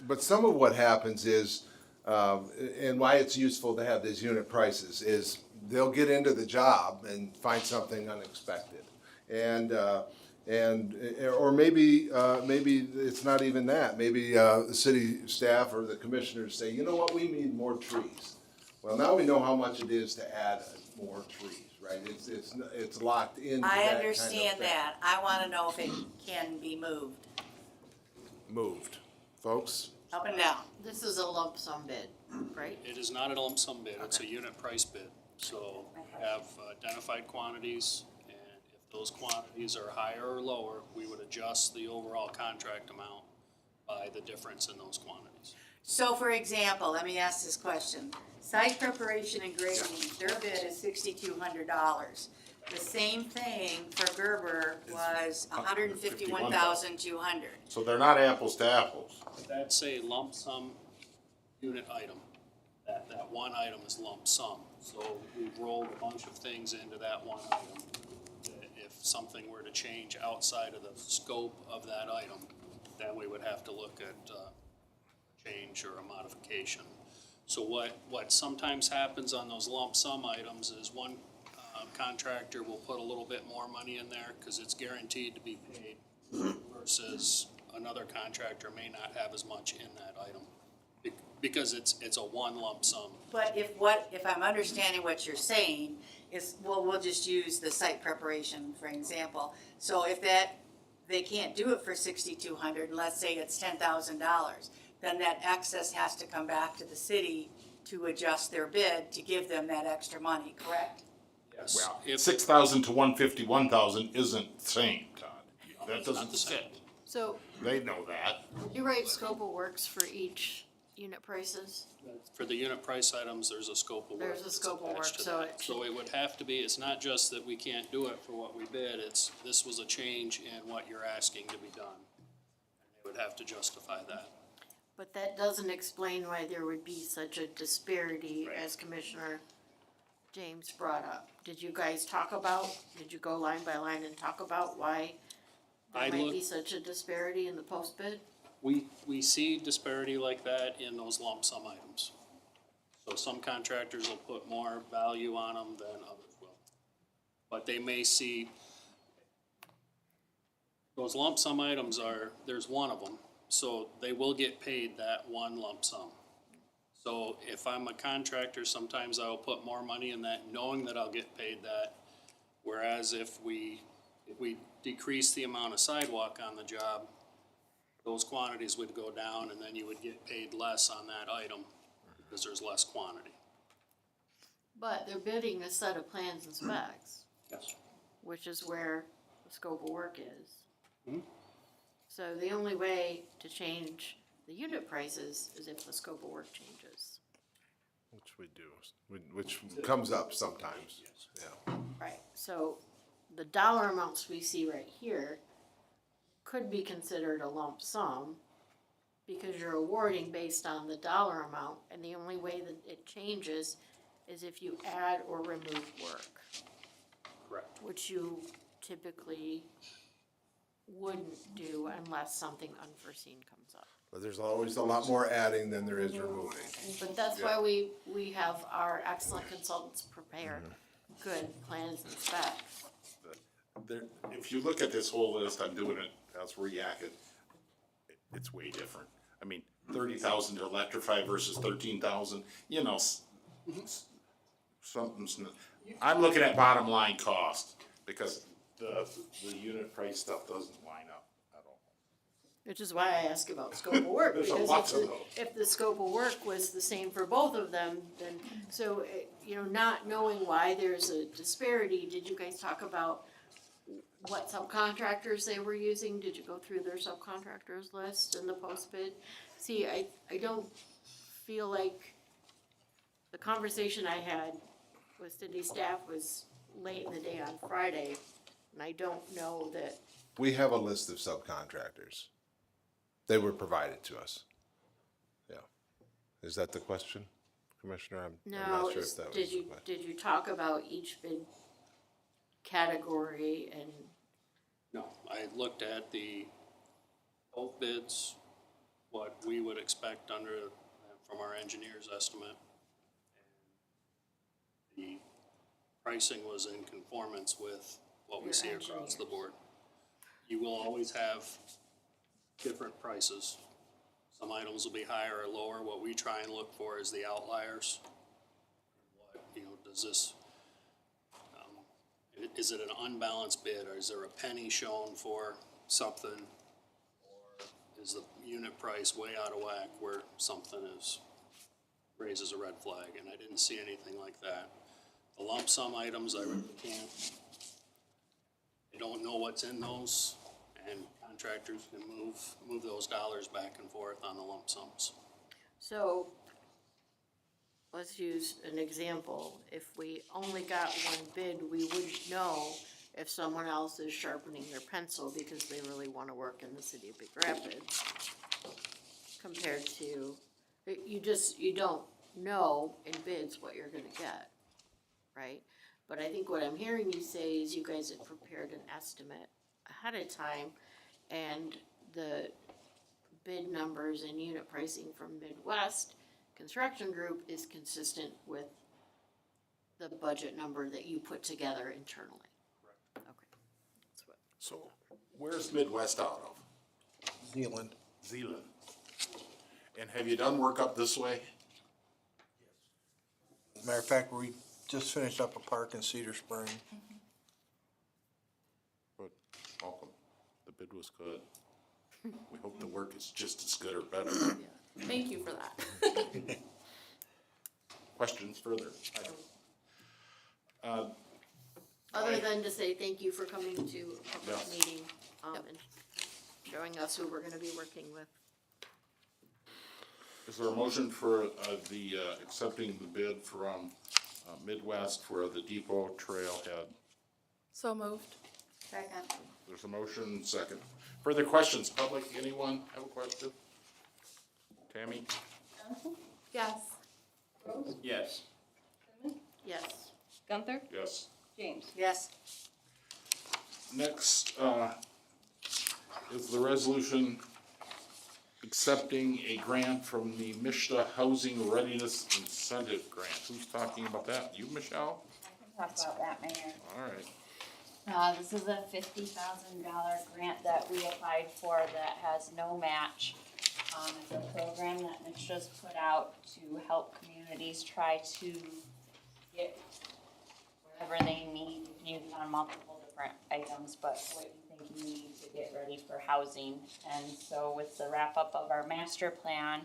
But some of what happens is, and why it's useful to have these unit prices, is they'll get into the job and find something unexpected. Or maybe it's not even that. Maybe the city staff or the commissioners say, you know what, we need more trees. Well, now we know how much it is to add more trees, right? It's locked into that I kind of understand thing. that. I wanna know if it can be moved, Moved. Folks? up and down. This is a lump sum bid, right? It is not a lump sum bid, it's a unit price bid. So we have identified quantities, and if those quantities are higher or lower, we would adjust the overall contract amount by the difference in those quantities. So for example, let me ask this question. Site preparation and grading, their bid is $6,200. The same thing for Gerber was $151,200. So they're not apples to apples. That's a lump sum unit item. That one item is lump sum. So we've rolled a bunch of things into that one item. If something were to change outside of the scope of that item, then we would have to look at a change or a modification. So what sometimes happens on those lump sum items is one contractor will put a little bit more money in there because it's guaranteed to be paid, versus another contractor may not have as much in that item because it's a one lump sum. But if I'm understanding what you're saying, is, well, we'll just use the site preparation for example. So if they can't do it for $6,200, and let's say it's $10,000, then that excess has to come back to the city to adjust their bid to give them that extra money, correct? Yes. Well, If 6,000 to 151,000 isn't the same, Todd. That it's not doesn't the same. fit. So They know that. you write scope of works for each unit prices? For the unit price items, there's a scope of work. There's a scope of attached work, to so that. it So it would have to be, it's not just that we can't do it for what we bid, it's, this was a change in what you're asking to be done. And they would have to justify that. But that doesn't explain why there would be such a disparity as Commissioner James brought up. Did you guys did you go line by line and talk about why I there might be looked- such a disparity in the post bid? We see disparity like that in those lump sum items. So some contractors will put more value on them than others will. But they may see, those lump sum items there's one of them, so they will get paid that one lump sum. So if I'm a contractor, sometimes I'll put more money in that, knowing that I'll get paid that. Whereas if we decrease the amount of sidewalk on the job, those quantities would go down and then you would get paid less on that item because there's less quantity. But they're bidding a set of plans and specs, Yes. which is where the scope of work is. Mhm. So the only way to change the unit prices is if the scope of work changes. Which we do, which comes up sometimes, yeah. Right, so the dollar amounts we see right here could be considered a lump sum because you're awarding based on the dollar amount, and the only way that it changes is if you add or remove work, Correct. which you typically wouldn't do unless something unforeseen comes up. But there's always a lot more adding than there is removing. But that's why we have our excellent consultants prepare good plans and specs. There, if you look at this whole list, I'm doing it as reacted, it's way different. I mean, 30,000 to electrify versus 13,000, you know, something's, I'm looking at bottom line cost, because the unit price stuff doesn't line up at all. Which is why I ask about scope of work, There's a because lot of those. if the scope of work was the same for both of them, then, so, you know, not knowing why there's a disparity, did you guys talk about what subcontractors they were using? Did you go through their subcontractors list in the post bid? See, I don't feel like the conversation I had with city staff was late in the day on Friday, and I don't know that. We have a list of subcontractors. They were provided to us. Yeah. Is that the question, Commissioner? I'm No, not sure if that was did the you, question. did you talk about each bid category and, No, I looked at both bids, what we would expect from our engineer's estimate. The pricing was in conformance with what we Your see across the engineers. board. You will always have different prices. Some items will be higher or lower. What we try and look for is the outliers. What, does this, is it an unbalanced bid, or is there a penny shown for something? Or is the unit price way out of whack where something raises a red flag? And I didn't see anything like that. The lump sum items, I really can't. I don't know what's in those, and contractors can move those dollars back and forth on the lump sums. so, let's use an example. If we only got one bid, we wouldn't know if someone else is sharpening their pencil because they really wanna work in the city of Big Rapids. Compared to, you don't know in bids what you're gonna get, right? But I think what I'm hearing you say is you guys have prepared an estimate ahead of time, and the bid numbers and unit pricing from Midwest Construction Group is consistent with the budget number that you put together internally. Okay. That's what. So, where's Midwest out of? Zealand. Zealand. And have you done work up this way? Matter of fact, we just finished up a park in Cedar Spring. Good, welcome. The bid was good. We hope the work is just as good or better. Thank you for that. Questions further? Other than to say thank you for coming to a public Yeah. meeting, and showing us who we're gonna be working with. Is there a motion for accepting the bid from Midwest for the depot trailhead? So moved. Second. There's a motion, second. Further questions, public, anyone have a question? Tammy? Yes. Yes. Yes. Gunther? Yes. James? Yes. Next, is the resolution accepting a grant from the Mishta Housing Readiness Incentive Grant. Who's talking about that? You, Michelle? Talk about that, Mayor. All right. This is a $50,000 grant that we applied for that has no match. It's a program that Mitch just put out to help communities try to get whatever they need. You can use it on multiple different items, but what you think you need to get ready for housing. And so with the wrap up of our master plan,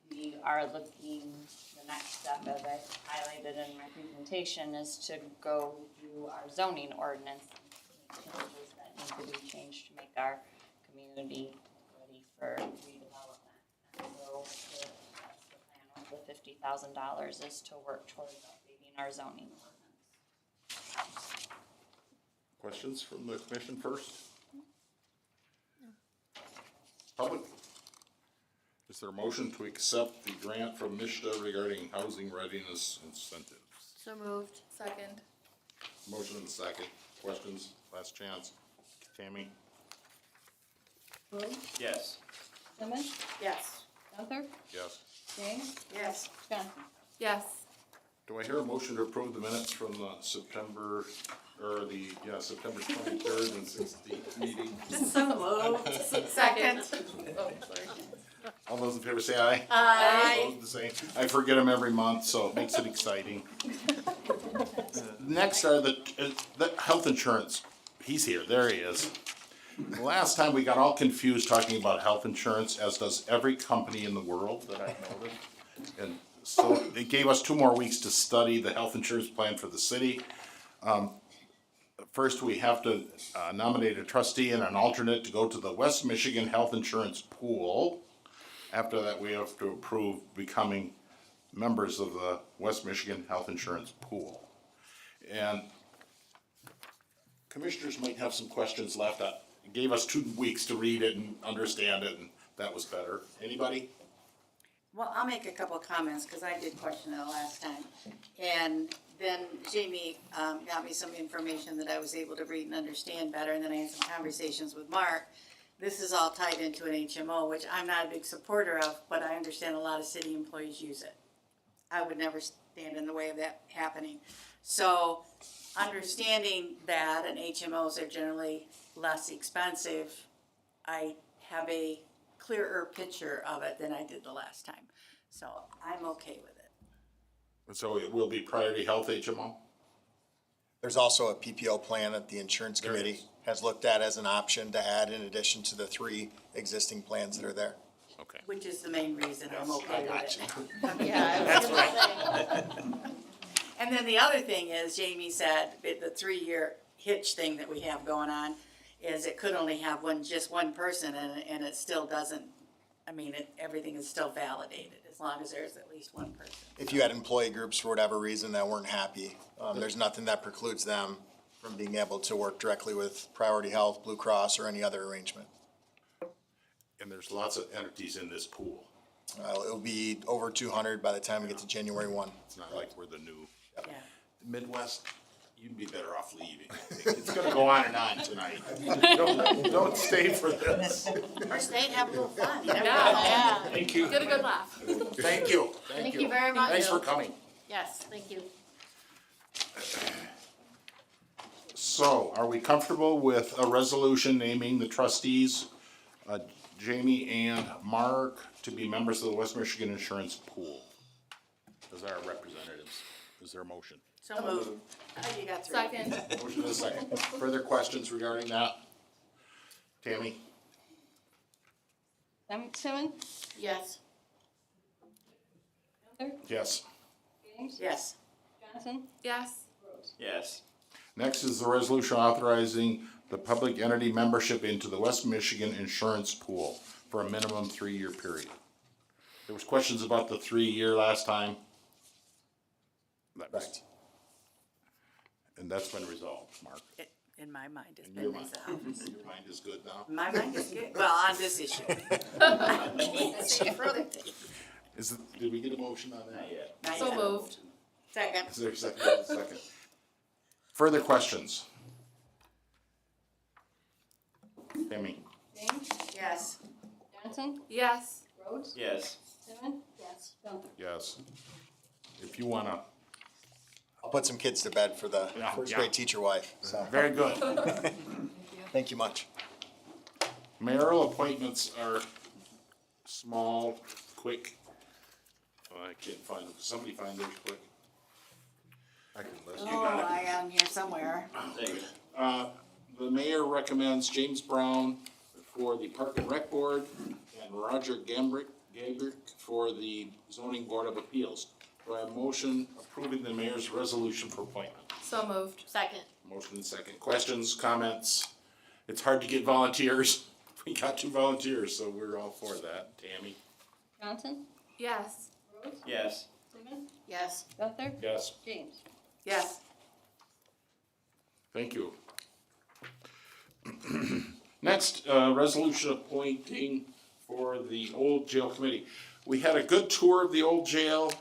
we are looking, the next step of it, highlighted in my presentation, is to go through our zoning ordinance. Changes that need to be changed to make our community ready for redevelopment. And so that's the plan with the $50,000 is to work towards updating our zoning ordinance. Questions from the commission first? Public? Is there a motion to accept the grant from MISHDA regarding housing readiness incentives? So moved. Second. Motion and second. Questions? Last chance. Tammy? Rhodes, Yes. Simmons, Yes. Gunther, Yes. James, Yes. Johnson. Yes. Do I hear a motion to approve the minutes from the September 23rd and 16th meeting? So moved. Second. Oh, sorry. All those in favor say aye. Aye. Opposed, the same. I forget them every month, so it makes it exciting. Next are the health insurance. He's here, there he is. The last time we got all confused talking about health insurance, as does every company in the world that I've noticed. And so it gave us 2 more weeks to study the health insurance plan for the city. First, we have to nominate a trustee and an alternate to go to the West Michigan Health Insurance Pool. After that, we have to approve becoming members of the West Michigan Health Insurance Pool. And commissioners might have some questions left. It gave us 2 weeks to read it and understand it, and that was better. Anybody? Well, I'll make a couple of comments, because I did question it last time. And then Jamie got me some information that I was able to read and understand better, and then I had some conversations with Mark. This is all tied into an HMO, which I'm not a big supporter of, but I understand a lot of city employees use it. I would never stand in the way of that happening. So, understanding that, and HMOs are generally less expensive, I have a clearer picture of it than I did the last time. So, I'm okay with it. So it will be Priority Health HMO? There's also a PPO plan that the insurance There committee is. has looked at as an option to add in addition to the 3 existing plans that are there. Okay. Which is the main reason I'm okay with it. Yeah, I was gonna say. And then the other thing is, Jamie said, the 3-year hitch thing that we have going on is it could only have just one person, and it still doesn't, everything is still validated, as long as there's at least one person. If you had employee groups for whatever reason that weren't happy, there's nothing that precludes them from being able to work directly with Priority Health, Blue Cross, or any other arrangement. And there's lots of entities in this pool. It'll be over 200 by the time we get to January 1. It's not like we're the new Yeah. Midwest. You'd be better off leaving. It's gonna go on and on tonight. Don't stay for this. Or stay and have a little fun. You never know. Yeah. Thank you. Get a good laugh. Thank you. Thank you very much. Thanks for coming. Yes, thank you. So, are we comfortable with a resolution naming the trustees, Jamie and Mark, to be members of the West Michigan Insurance Pool as our representatives? Is there a motion? So moved. You got 3. Second. Motion and a second. Further questions regarding that? Tammy? Simmons, Yes. Gunther, Yes. James, Yes. Johnson, Yes. Rhodes. Yes. Next is the resolution authorizing the public entity membership into the West Michigan Insurance Pool for a minimum 3-year period. There was questions about the 3-year last time. That was- And that's been resolved, Mark. In my mind, it's In been your mind. resolved. Your mind is good now? My mind is good, well, on this issue. I can't say further. Did we get a motion on that? Not yet. Not So yet. moved. Second. Is there a second? Second. Further questions? Tammy? James, Yes. Johnson, Yes. Rhodes, Yes. Simmons, yes, Gunther. Yes. If you wanna, I'll put some kids to bed for the Yeah, first yeah. grade teacher wife, so, very good. thank you much. Mayoral appointments are small, quick. Oh, I can't find them. Somebody find theirs quick. I can listen. Oh, I am here somewhere. The mayor recommends James Brown for the Park and Rec Board and Roger Gabrick for the Zoning Board of Appeals. Do I have a motion approving the mayor's resolution for appointment? So moved. Second. Motion and second. Questions, comments? It's hard to get volunteers. We got 2 volunteers, so we're all for that. Tammy? Johnson, Yes. Rhodes, Yes. Simmons, Yes. Gunther, Yes. James. Yes. Thank you. Next, resolution appointing for the old jail committee. We had a good tour of the old jail,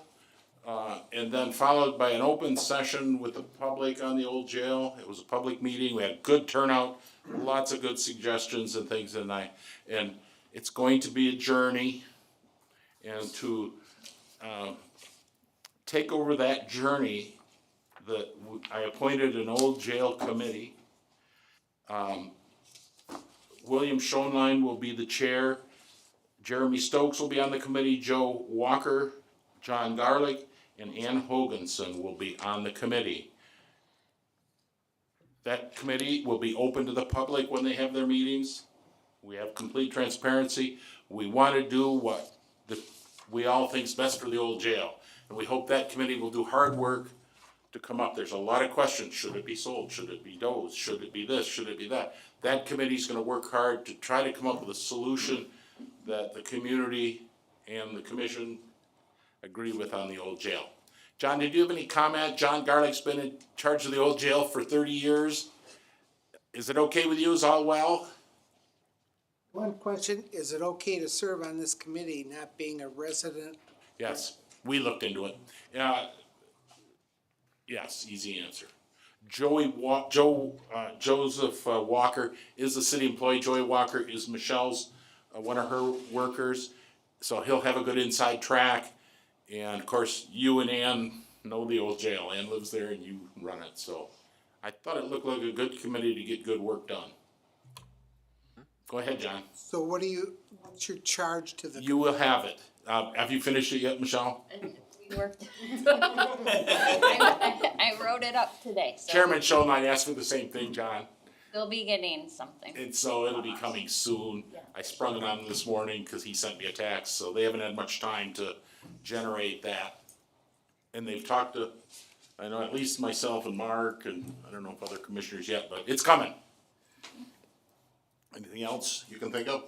and then followed by an open session with the public on the old jail. It was a public meeting, we had good turnout, lots of good suggestions and things, and it's going to be a journey. And to, take over that journey, I appointed an old jail committee. William Schoenlein will be the chair. Jeremy Stokes will be on the committee, Joe Walker, John Garlick, and Ann Hoganson will be on the committee. That committee will be open to the public when they have their meetings. We have complete transparency. We want to do what we all think's best for the old jail. And we hope that committee will do hard work to come up. There's a lot of questions. Should it be sold? Should it be dozed? Should it be this? Should it be that? That committee's gonna work hard to try to come up with a solution that the community and the commission agree with on the old jail. John, did you have any comment? John Garlick's been in charge of the old jail for 30 years. Is it okay with you? Is all well? One question, is it okay to serve on this committee not being a resident? Yes, we looked into it. Yes, easy answer. Joseph Walker is a city employee. Joey Walker is Michelle's, one of her workers. So he'll have a good inside track. And of course, you and Ann know the old jail. Ann lives there and you run it. So I thought it looked like a good committee to get good work done. Go ahead, John. So what's your charge to the? You will have it. Have you finished it yet, Michelle? We worked. I wrote it up today, so Chairman Schoenlein asked for the same thing, John. they'll be getting something. And so it'll be coming soon. I sprung it on him this morning because he sent me a text, so they haven't had much time to generate that. And they've talked to, I know at least myself and Mark, and I don't know if other commissioners yet, but it's coming. Anything else you can think of?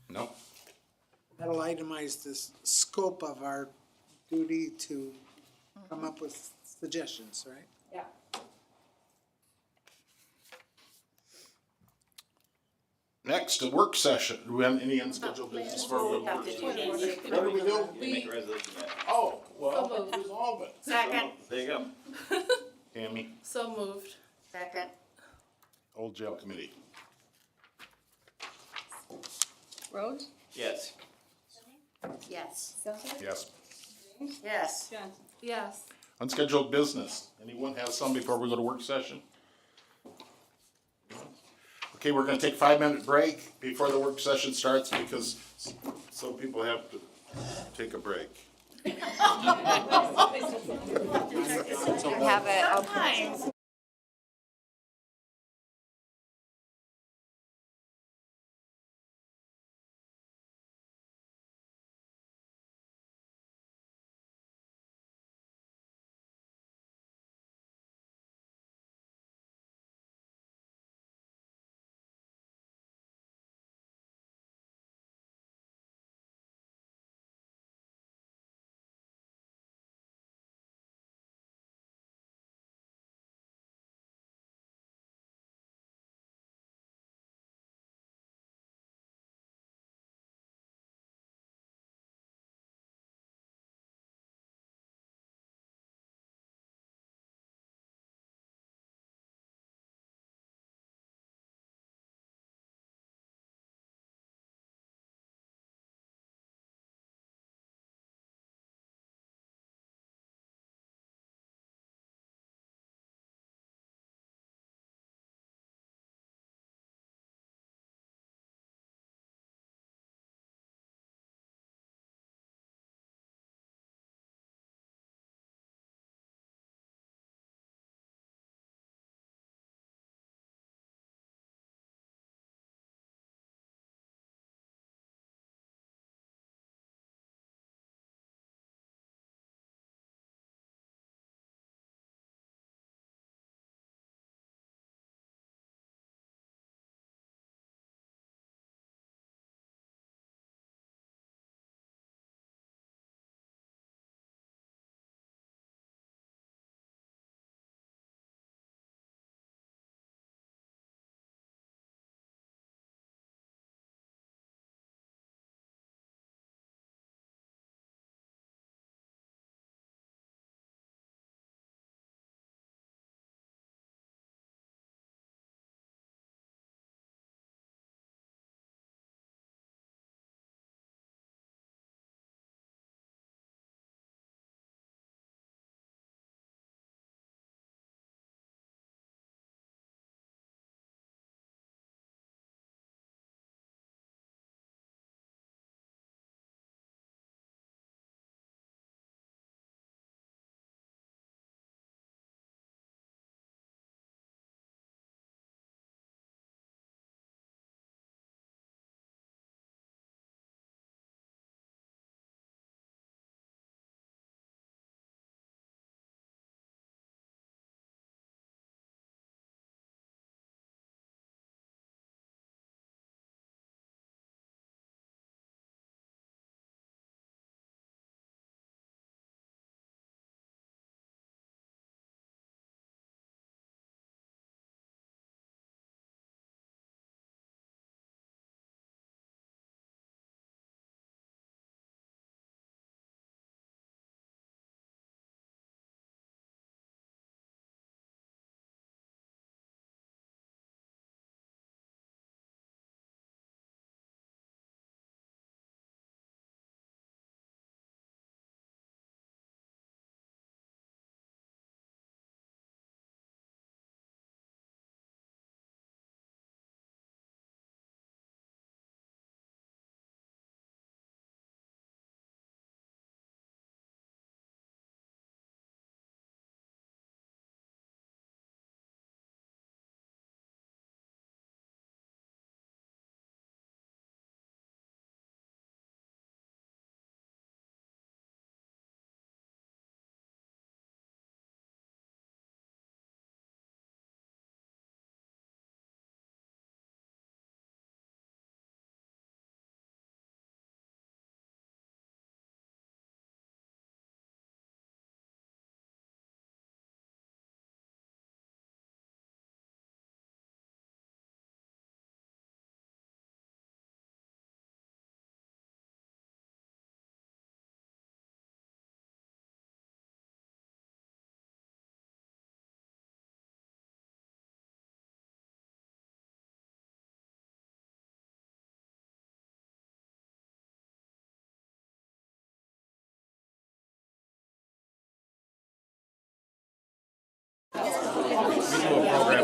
No? That'll itemize the scope of our duty to come up with suggestions, right? Yeah. Next, a work session. Do we have any unscheduled business for a work Have to do session? these. What do we do? Make a resolution yet. Oh, well, So moved. let's resolve it. Second. There you go. Tammy, So moved. Second. old jail committee. Rhodes, Yes. Yes. Gunther, Yes. James, Yes. Johnson. Yes. Unscheduled business. Anyone have some before we go to work session? Okay, we're gonna take a 5-minute break before the work session starts because some people have to take a break. Have it,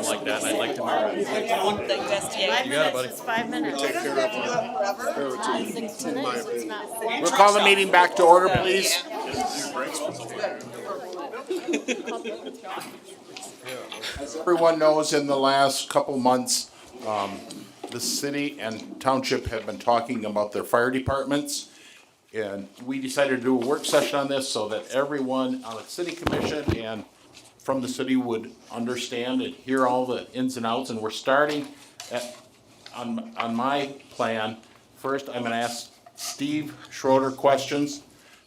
something like that, and I'd like tomorrow. The USDA. 5 You got it, minutes buddy. is 5 minutes. Take care of Not 6 minutes, it's not. We'll call the meeting back to order, please. As everyone knows, in the last couple months, the city and township have been talking about their fire departments. And we decided to do a work session on this so that everyone on the city commission and from the city would understand and hear all the ins and outs. And we're starting on my plan. First, I'm gonna ask Steve Schroeder questions.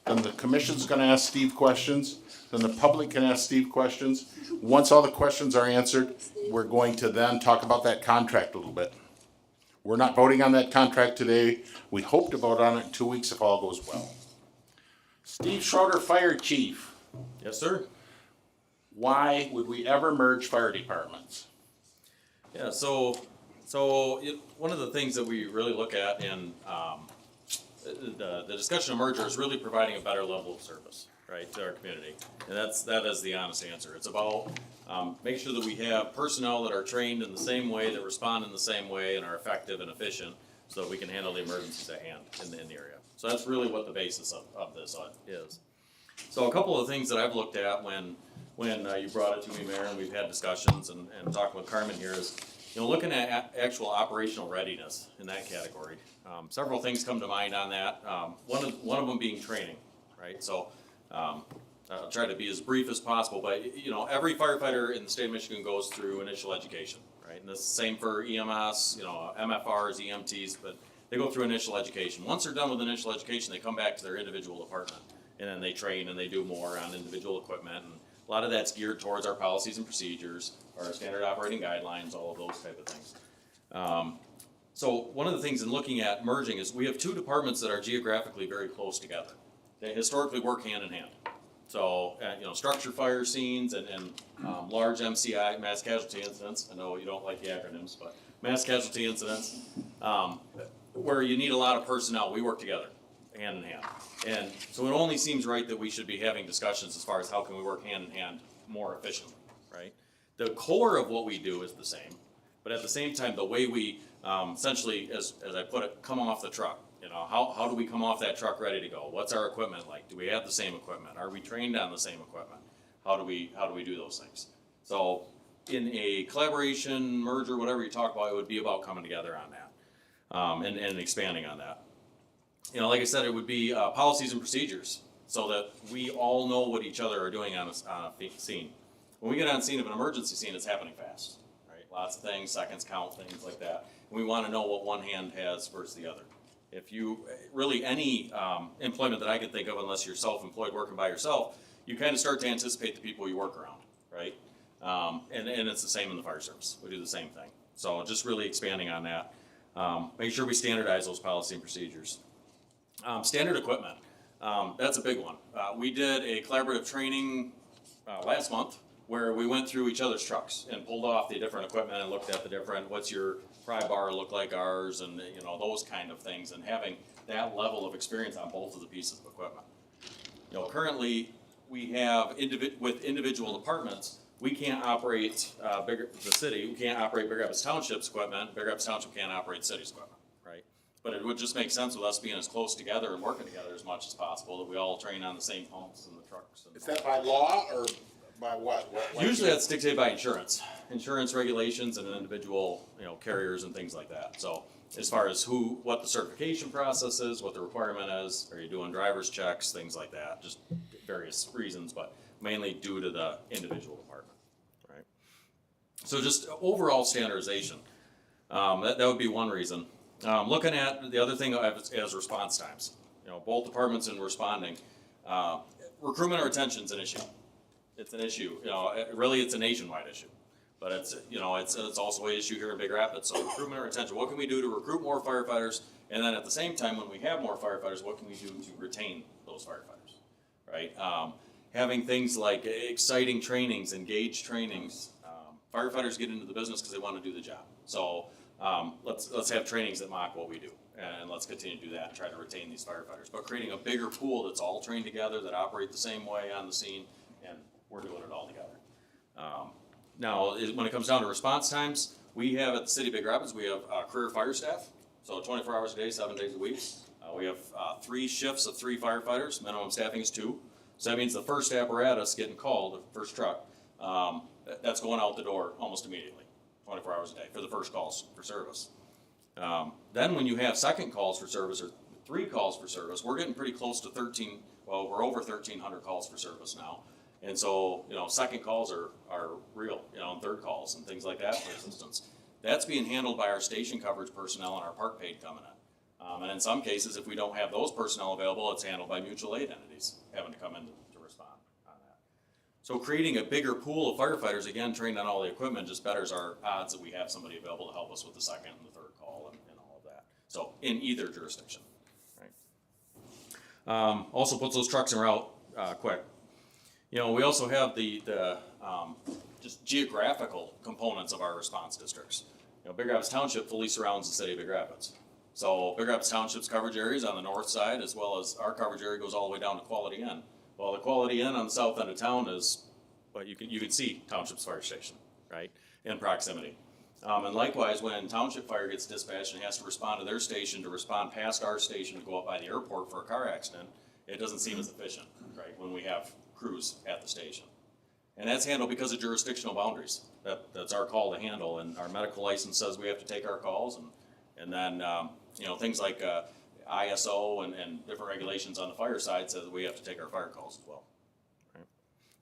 Then the commission's gonna ask Steve questions. Then the public can ask Steve questions. Once all the questions are answered, we're going to then talk about that contract a little bit. We're not voting on that contract today. We hope to vote on it in 2 weeks if all goes well. Steve Schroeder, Fire Chief. Yes, sir. Why would we ever merge fire departments? Yeah, so one of the things that we really look at in the discussion of merger is really providing a better level of service, right, to our community. And that is the honest answer. It's about making sure that we have personnel that are trained in the same way, that respond in the same way, and are effective and efficient, so that we can handle the emergencies at hand in the area. So that's really what the basis of this is. So a couple of things that I've looked at when you brought it to me, Mayor, and we've had discussions and talking with Carmen here is, looking at actual operational readiness in that category. Several things come to mind on that. One of them being training, right? So I'll try to be as brief as possible, but every firefighter in the state of Michigan goes through initial education, right? And the same for EMS, MFRs, EMTs, but they go through initial education. Once they're done with initial education, they come back to their individual department, and then they train and they do more on individual equipment. And a lot of that's geared towards our policies and procedures, our standard operating guidelines, all of those type of things. So one of the things in looking at merging is we have two departments that are geographically very close together. They historically work hand in hand. So, structure fire scenes and large MCI, mass casualty incidents, I know you don't like the acronyms, but mass casualty incidents, where you need a lot of personnel, we work together, hand in hand. And so it only seems right that we should be having discussions as far as how can we work hand in hand more efficiently, right? The core of what we do is the same, but at the same time, the way we essentially, as I put it, come off the truck. How do we come off that truck ready to go? What's our equipment like? Do we have the same equipment? Are we trained on the same equipment? How do we do those things? So in a collaboration, merger, whatever you talk about, it would be about coming together on that and expanding on that. Like I said, it would be policies and procedures so that we all know what each other are doing on a scene. When we get on scene of an emergency scene, it's happening fast, right? Lots of things, seconds count, things like that. And we want to know what one hand has versus the other. If you, really any employment that I can think of, unless you're self-employed working by yourself, you kind of start to anticipate the people you work around, right? And it's the same in the fire service. We do the same thing. So just really expanding on that. Make sure we standardize those policy and procedures. Standard equipment, that's a big one. We did a collaborative training last month where we went through each other's trucks and pulled off the different equipment and looked at the different, what's your pry bar look like ours, and those kind of things, and having that level of experience on both of the pieces of equipment. Currently we have with individual departments, we can't operate the city, we can't operate Big Rapids Township's equipment, Big Rapids Township can't operate the city's equipment, right? But it would just make sense with us being as close together and working together as much as possible that we all train on the same pumps and the trucks. Is that by law or by what? Usually that's dictated by insurance regulations and individual, carriers and things like that. So as far as what the certification process is, what the requirement is, are you doing driver's checks, things like that, just various reasons, but mainly due to the individual department, right? So just overall standardization, that would be one reason. Looking at the other thing as response times, both departments in responding, recruitment or retention is an issue. It's an issue, really it's a nationwide issue, but it's also an issue here in Big Rapids. So recruitment or retention, what can we do to recruit more firefighters? And then at the same time, when we have more firefighters, what can we do to retain those firefighters, right? Having things like exciting trainings, engaged trainings. Firefighters get into the business because they want to do the job. So let's have trainings that mock what we do, and let's continue to do that and try to retain these firefighters. But creating a bigger pool that's all trained together, that operate the same way on the scene, and we're doing it all together. Now, when it comes down to response times, we have at the city of Big Rapids, we have career fire staff, so 24 hours a day, 7 days a week. We have 3 shifts of 3 firefighters, minimum staffing is 2. So that means the first apparatus getting called, the first truck, that's going out the door almost immediately, 24 hours a day for the first calls for service. Then when you have second calls for service or 3 calls for service, we're getting pretty close to we're over 1,300 calls for service now. And so, second calls are real, and third calls and things like that for assistance. That's being handled by our station coverage personnel and our park paid coming in. And in some cases, if we don't have those personnel available, it's handled by mutual aid entities having to come in to respond on that. So creating a bigger pool of firefighters, again, trained on all the equipment, just betters our odds that we have somebody available to help us with the second and the third call and all of that. So in either jurisdiction, right? Also puts those trucks in route quick. We also have the just geographical components of our response districts. Big Rapids Township fully surrounds the city of Big Rapids. So Big Rapids Township's coverage area is on the north side, as well as our coverage area goes all the way down to Quality Inn. Well, the Quality Inn on the south end of town is, you can see Township's fire station, right, in proximity. And likewise, when Township Fire gets dispatched and has to respond to their station, to respond past our station to go up by the airport for a car accident, it doesn't seem as efficient, right, when we have crews at the station. And that's handled because of jurisdictional boundaries. That's our call to handle, and our medical license says we have to take our calls, and then things like ISO and different regulations on the fire side says we have to take our fire calls as well. Right?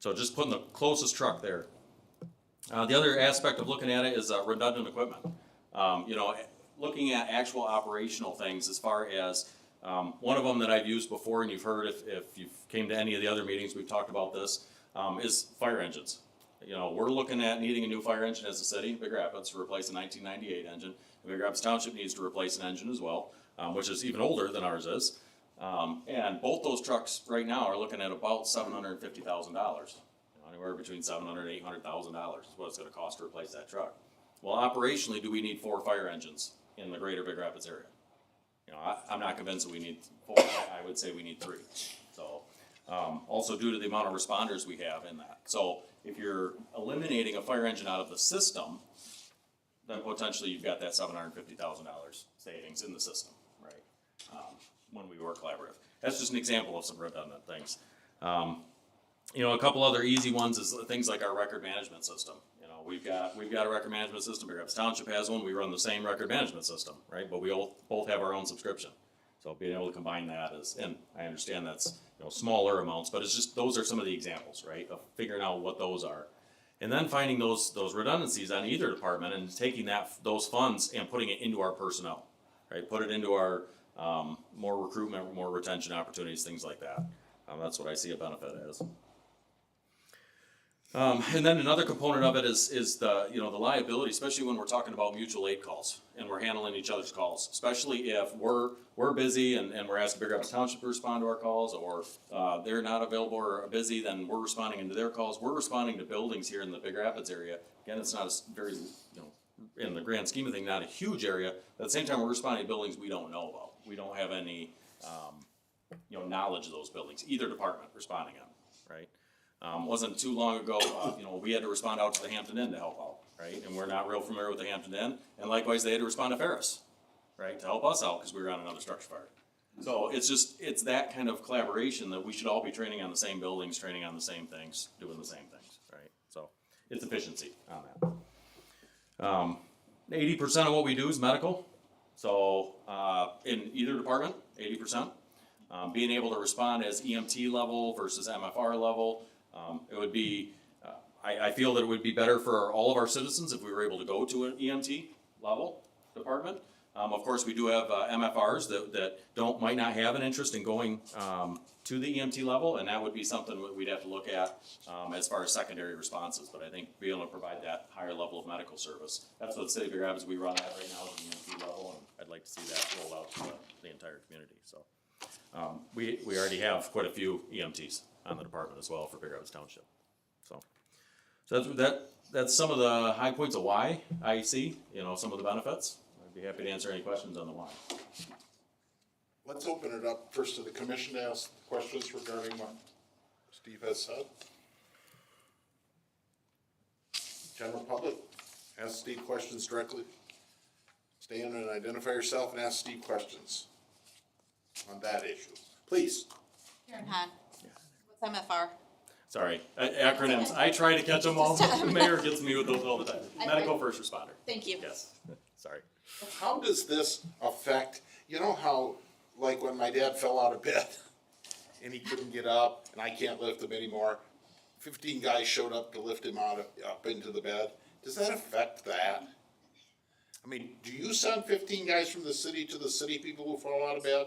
So just putting the closest truck there. The other aspect of looking at it is redundant equipment. Looking at actual operational things as far as one of them that I've used before, and you've heard if you've came to any of the other meetings, we've talked about this, is fire engines. We're looking at needing a new fire engine as a city, Big Rapids, to replace a 1998 engine. Big Rapids Township needs to replace an engine as well, which is even older than ours is. And both those trucks right now are looking at about $750,000. Anywhere between $700,000 and $800,000 is what it's going to cost to replace that truck. Well, operationally, do we need 4 fire engines in the greater Big Rapids area? I'm not convinced that we need 4. I would say we need 3. So, also due to the amount of responders we have in that. So, if you're eliminating a fire engine out of the system, then potentially you've got that $750,000 savings in the system, right? When we work collaborative. That's just an example of some redundant things. A couple other easy ones is things like our record management system. We've got a record management system. Big Rapids Township has one. We run the same record management system, right? But we both have our own subscription. So being able to combine that and I understand that's smaller amounts, but it's just those are some of the examples, right, of figuring out what those are, and then finding those redundancies on either department and taking those funds and putting it into our personnel, right? Put it into our more recruitment, more retention opportunities, things like that. That's what I see a benefit as. And then another component of it is the the liability, especially when we're talking about mutual aid calls and we're handling each other's calls, especially if we're busy and we're asking Big Rapids Township to respond to our calls, or they're not available or busy, then we're responding into their calls. We're responding to buildings here in the Big Rapids area. Again, it's not a very in the grand scheme of things, not a huge area. But at the same time, we're responding to buildings we don't know about. We don't have any knowledge of those buildings. Either department responding on, right? Wasn't too long ago, we had to respond out to the Hampton Inn to help out, right? And we're not real familiar with the Hampton Inn. And likewise, they had to respond to Ferris, right, to help us out because we were on another structure fire. So it's that kind of collaboration that we should all be training on the same buildings, training on the same things, doing the same things, right? So it's efficiency on that. 80% of what we do is medical. So in either department, 80%. Being able to respond as EMT level versus MFR level. It would be, I feel that it would be better for all of our citizens if we were able to go to an EMT level department. Of course, we do have MFRs that might not have an interest in going to the EMT level, and that would be something that we'd have to look at as far as secondary responses. But I think being able to provide that higher level of medical service, that's what the City of Big Rapids we run at right now at the EMT level, and I'd like to see that roll out to the entire community. So we already have quite a few EMTs on the department as well for Big Rapids Township. So that's some of the high points of why I see some of the benefits. I'd be happy to answer any questions on the why. Let's open it up first to the commission to ask questions regarding what Steve has said. General public, ask Steve questions directly. Stand and identify yourself and ask Steve questions on that issue. Please. Karen Hahn. What's MFR? Sorry, acronyms, I try to catch them all, the mayor gets me with those all the time. Medical first responder, Thank you. yes, sorry. How does this affect, you know how, like when my dad fell out of bed and he couldn't get up and I can't lift him anymore? 15 guys showed up to lift him up into the bed. Does that affect that? I mean, do you send 15 guys from the city to the city people who fall out of bed?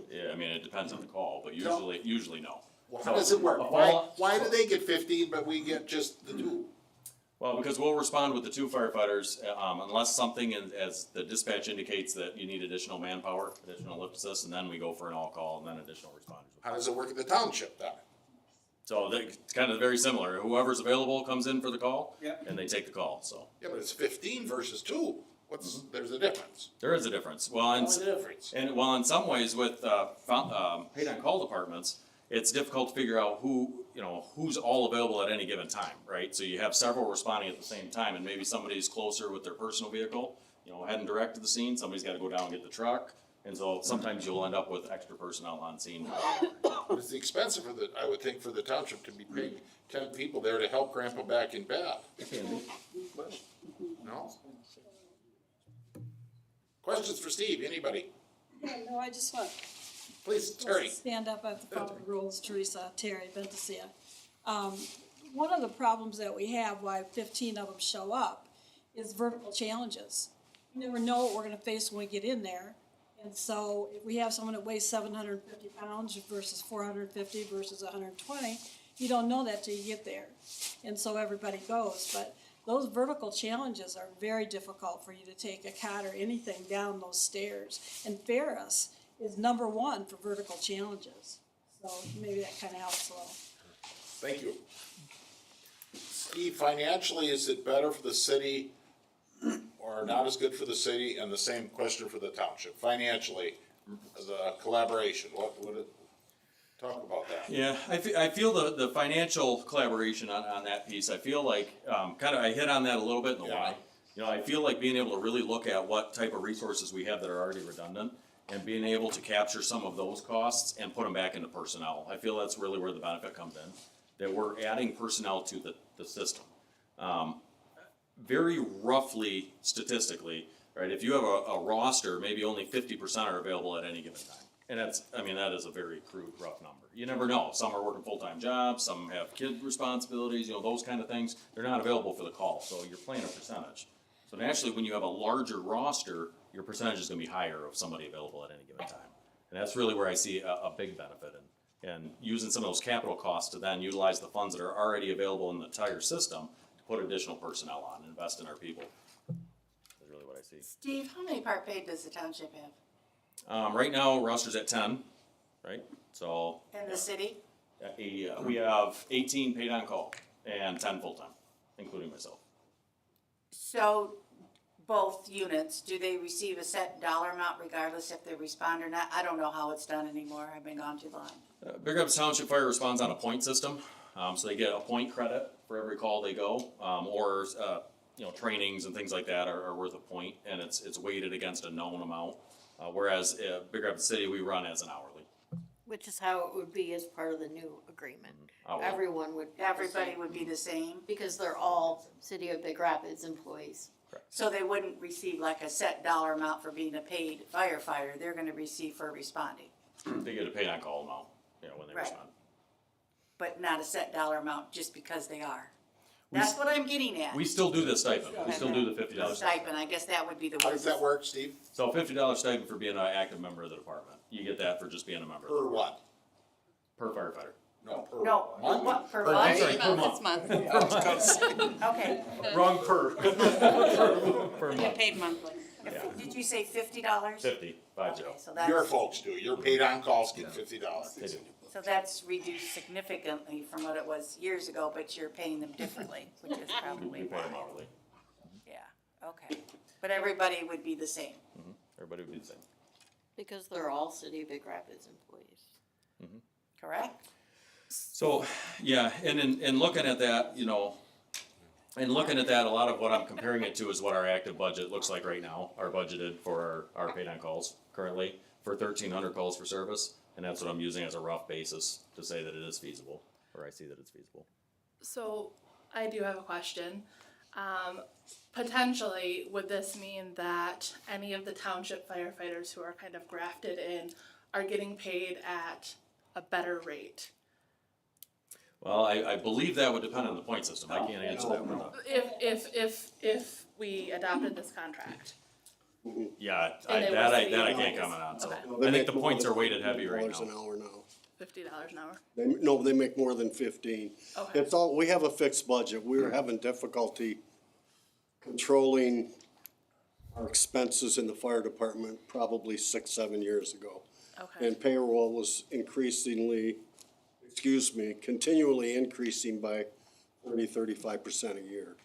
Yeah, I mean, it depends on the call, but usually no. Well, how does it work? Why do they get 15 but we get just the 2? Well, because we'll respond with the 2 firefighters, unless something as the dispatch indicates that you need additional manpower, additional lift assist, and then we go for an all-call and then additional responders. How does it work in the township then? So it's kind of very similar. Whoever's available comes in for the call, Yep. and they take the call, so. Yeah, but it's 15 versus 2. There's a difference. There is a difference. Well, and, What's the difference? and well, in some ways with, paid on call departments, it's difficult to figure out who's all available at any given time, right? So you have several responding at the same time, and maybe somebody's closer with their personal vehicle, heading direct to the scene, somebody's gotta go down and get the truck, and so sometimes you'll end up with extra personnel on scene. But it's expensive I would think, for the township to be paying 10 people there to help grandpa back in bed. No? Questions for Steve, anybody? Yeah, no, I just want Please, Terry. to stand up at the follow the rules, Teresa, Terry, Ventusia. One of the problems that we have, why 15 of them show up, is vertical challenges. You never know what we're gonna face when we get in there. And so if we have someone that weighs 750 pounds versus 450 versus 120, you don't know that till you get there. And so everybody goes, but those vertical challenges are very difficult for you to take a cot or anything down those stairs. And Ferris is #1 for vertical challenges. So maybe that kind of helps a little. Thank you. Steve, financially, is it better for the city or not as good for the city? And the same question for the township. Financially, the collaboration, talk about that. Yeah, I feel the financial collaboration on that piece, I feel like, I hit on that a little bit in the why. I feel like being able to really look at what type of resources we have that are already redundant and being able to capture some of those costs and put them back into personnel. I feel that's really where the benefit comes in, that we're adding personnel to the system. Very roughly, statistically, right, if you have a roster, maybe only 50% are available at any given time. And that is a very crude, rough number. You never know. Some are working full-time jobs, some have kid responsibilities, those kind of things. They're not available for the call, so you're playing a percentage. So naturally, when you have a larger roster, your percentage is gonna be higher of somebody available at any given time. And that's really where I see a big benefit in using some of those capital costs to then utilize the funds that are already available in the entire system to put additional personnel on, and invest in our people. That's really what I see. Steve, how many part paid does the township have? Right now, roster's at 10, right? So. In the city? We have 18 paid on call and 10 full-time, including myself. So both units, do they receive a set dollar amount regardless if they respond or not? I don't know how it's done anymore. I've been gone too long. Big Rapids Township Fire responds on a point system, so they get a point credit for every call they go, or trainings and things like that are worth a point, and it's weighted against a known amount. Whereas Big Rapids City, we run as an hourly. Which is how it would be as part of the new agreement. Everybody would be the same? Because they're all City of Big Rapids employees. So they wouldn't receive like a set dollar amount for being a paid firefighter, they're gonna receive for responding, They get a paid on call amount, when they Right. respond. but not a set dollar amount just because they are. That's what I'm getting at. We still do the stipend, we still do the $50 stipend. Stipend, I guess that would be the word. How does that work, Steve? So $50 stipend for being an active member of the department. You get that for just being a member. Per what? Per firefighter. No, per No, month? what, per I'm month? sorry, per month. Okay, Wrong per. Per they get month. paid monthly. Did you say $50? 50, 50. Okay, so that's. Your folks do, your paid on calls get $50. They do. So that's reduced significantly from what it was years ago, but you're paying them differently, which is probably We pay them why. hourly. Yeah, okay. But everybody would be the same. Everybody would be the same. Because they're all City of Big Rapids employees. Correct? So, yeah, and in looking at that, And looking at that, a lot of what I'm comparing it to is what our active budget looks like right now, our budgeted for our paid on calls currently for 1,300 calls for service. And that's what I'm using as a rough basis to say that it is feasible, or I see that it's feasible. So I do have a question. Potentially, would this mean that any of the township firefighters who are kind of grafted in are getting paid at a better rate? Well, I believe that would depend on the point system. I can't answer that one. If we adopted this contract? Yeah, And it that was I the can't hours. comment on, so. Okay. I think the points are weighted heavy right $50 an now. hour now. $50 an hour? No, they make more than 15. Okay. It's all, we have a fixed budget. We were having difficulty controlling our expenses in the fire department probably 6-7 years ago. Okay. And payroll was continually increasing by 35% a year.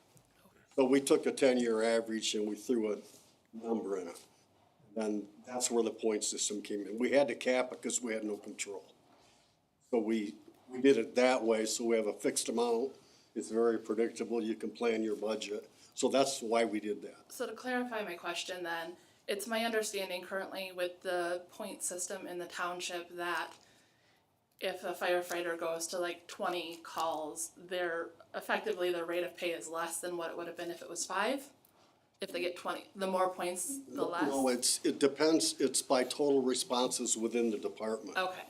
So we took a 10-year average and we threw a number in it. And that's where the point system came in. We had to cap it because we had no control. So we did it that way, so we have a fixed amount. It's very predictable. You can plan your budget. So that's why we did that. So to clarify my question then, it's my understanding currently with the point system in the township that if a firefighter goes to like 20 calls, effectively their rate of pay is less than what it would have been if it was 5? If they get 20, the more points, the less? No, it depends. It's by total responses within the department. Okay.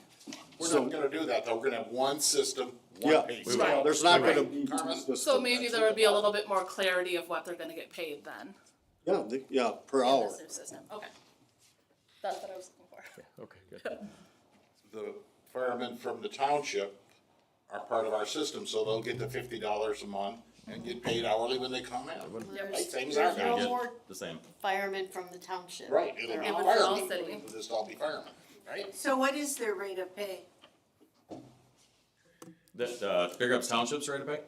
We're not gonna do that, though. We're gonna have one system, Yeah, one pay. Right. there's not gonna Right. be. Carmen? So maybe there would be a little bit more clarity of what they're gonna get paid then Yeah, per in hour. this new system. Okay. That's what I was looking for. Okay, good. The firemen from the township are part of our system, so they'll get the $50 a month and get paid hourly when they come in. Right, same as our There's no guys. more The same. firemen from the township. Right, it'll be It was firemen, all city. it'll just all be firemen, right? So what is their rate of pay? The Big Rapids Township's rate of pay?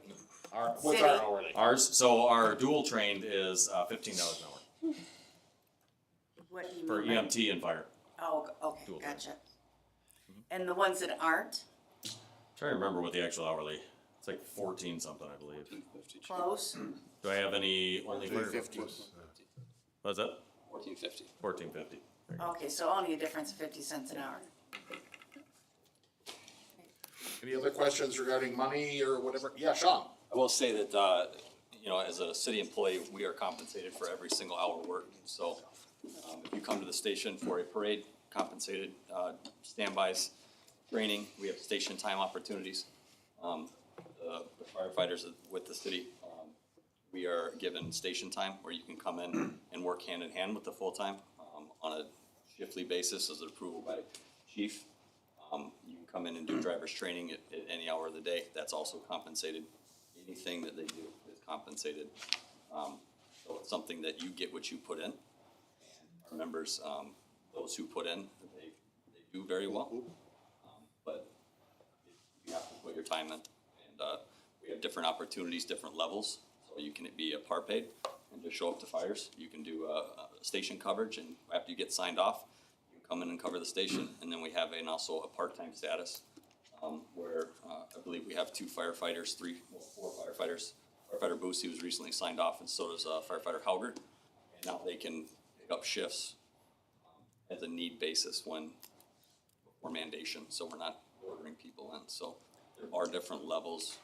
What's City. our hourly? Ours, so our dual trained is $15 an hour What do you for mean by- EMT and fire. Oh, okay, Dual. gotcha. And the ones that aren't, Trying to remember what the actual hourly, it's like 14 something, I believe. close? Do I have any only fire? 50. What's that? 1450. 1450. Okay, so only a difference of 50 cents an hour. Any other questions regarding money or whatever? Yeah, Sean? I will say that, you know, as a city employee, we are compensated for every single hour worked. So if you come to the station for a parade, compensated standbys, training, we have station time opportunities. The firefighters with the city, we are given station time where you can come in and work hand in hand with the full-time on a shiftly basis as approval by chief. You can come in and do driver's training at any hour of the day. That's also compensated. Anything that they do is compensated. So it's something that you get what you put in. Our members, those who put in, they do very well. But you have to put your time in. And we have different opportunities, different levels. So you can be a par paid and just show up to fires. You can do a station coverage, and after you get signed off, you can come in and cover the station. And then we have also a part-time status where I believe we have 4 firefighters. Firefighter Boosie was recently signed off, and so does firefighter Hauger. And now they can pick up shifts as a need basis before mandation. So we're not ordering people in. So there are different levels.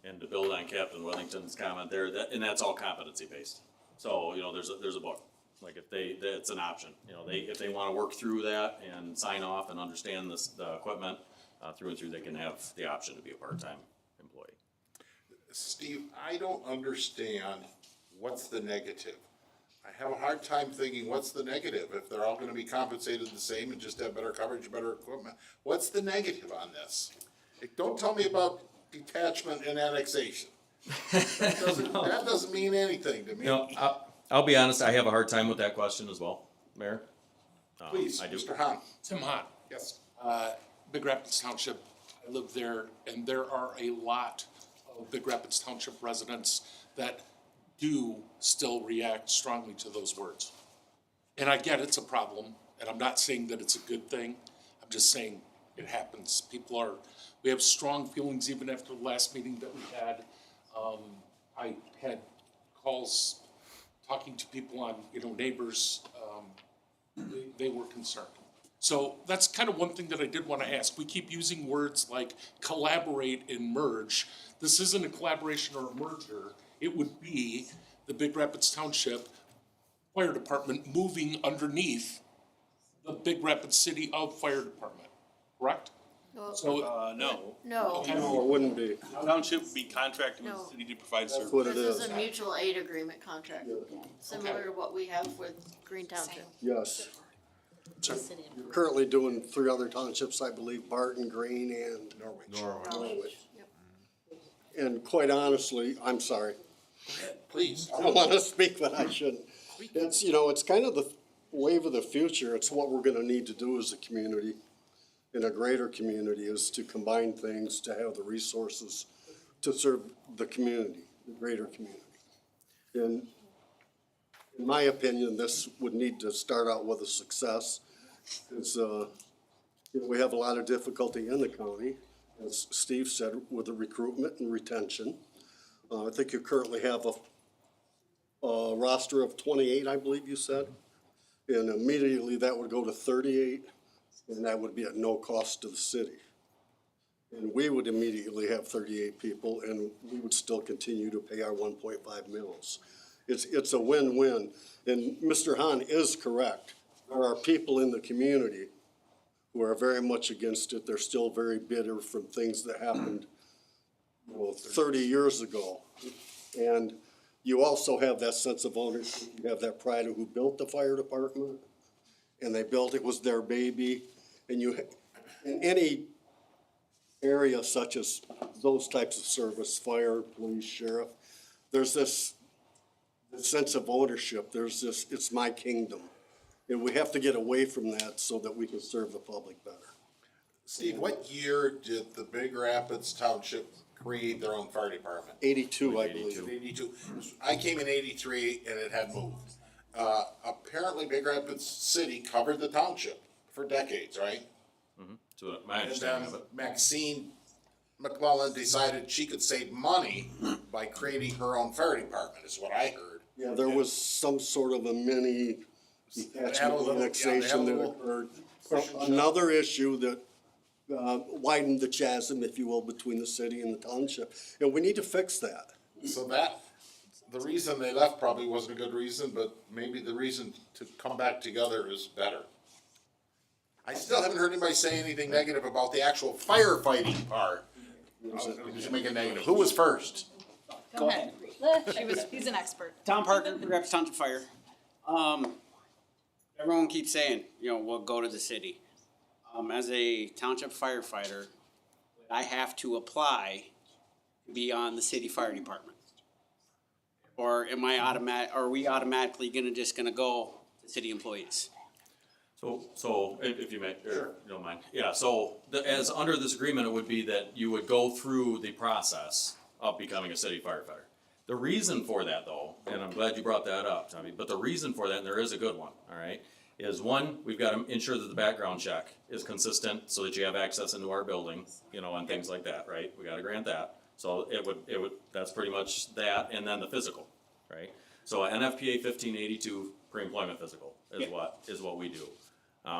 And to build on Captain Wellington's comment there, and that's all competency based. So, you know, there's a book, like it's an option, you know, if they wanna work through that and sign off and understand the equipment, through and through, they can have the option to be a part-time employee. Steve, I don't understand what's the negative. I have a hard time thinking what's the negative if they're all gonna be compensated the same and just have better coverage, better equipment. What's the negative on this? Don't tell me about detachment and annexation. That doesn't mean anything to me. You know, I'll be honest, I have a hard time with that question as well, Mayor. Please, I do. Mr. Hahn. Tim Hahn. Yes. Big Rapids Township, I live there, and there are a lot of Big Rapids Township residents that do still react strongly to those words. And I get it's a problem, and I'm not saying that it's a good thing. I'm just saying it happens. We have strong feelings even after the last meeting that we had. I had calls talking to people on, neighbors, they were concerned. So that's kind of one thing that I did want to ask. We keep using words like collaborate and merge. This isn't a collaboration or a merger. It would be the Big Rapids Township Fire Department moving underneath the Big Rapids City of Fire Department, correct? So, no. No. No, it wouldn't be. Township would be contracting with No. the city to provide That's service. what it This is. is a mutual aid agreement contract, similar to what we have with Green Township. Yes. You're currently doing 3 other townships, I believe, Barton, Green, and Norwich. And quite honestly, I'm sorry, Please. I don't wanna speak, but I shouldn't. It's, it's kind of the wave of the future. It's what we're gonna need to do as a community, in a greater community, is to combine things, to have the resources to serve the community, the greater community. And in my opinion, this would need to start out with a success. Because, we have a lot of difficulty in the county, as Steve said, with the recruitment and retention. I think you currently have a roster of 28, I believe you said. And immediately that would go to 38, and that would be at no cost to the city. And we would immediately have 38 people, and we would still continue to pay our 1.5 mils. It's a win-win. And Mr. Hahn is correct. There are people in the community who are very much against it. They're still very bitter from things that happened, 30 years ago. And you also have that sense of ownership. You have that pride of who built the fire department, and they built it was their baby. And in any area such as those types of service, fire, police, sheriff, there's this sense of ownership. There's this, it's my kingdom. And we have to get away from that so that we can serve the public better. Steve, what year did the Big Rapids Township create their own fire department? 82, I believe. 82. I came in 83 and it had moved. Apparently Big Rapids City covered the township for decades, right? So my understanding of it. And then Maxine McClellan decided she could save money by creating her own fire department, is what I heard. Yeah, there was some sort of a mini detachment annexation that occurred. Another issue that widened the chasm, if you will, between the city and the township. And we need to fix that. So the reason they left probably wasn't a good reason, but maybe the reason to come back together is better. I still haven't heard anybody say anything negative about the actual firefighting part. We should make it negative. Who was first? Go ahead. He's an expert. Tom Parker, Big Rapids Township Fire. Everyone keeps saying, we'll go to the city. As a township firefighter, I have to apply to be on the city fire department. Or are we automatically gonna go to city employees? So if you may, or you don't mind, yeah, so as under this agreement, it would be that you would go through the process of becoming a city firefighter. The reason for that though, and I'm glad you brought that up, Tommy, but the reason for that, and there is a good one, all right, is one, we've got to ensure that the background check is consistent so that you have access into our building, and things like that, right? We got to grant that. So it would, that's pretty much that, and then the physical, right? So NFPA 1582 pre-employment physical is what we do.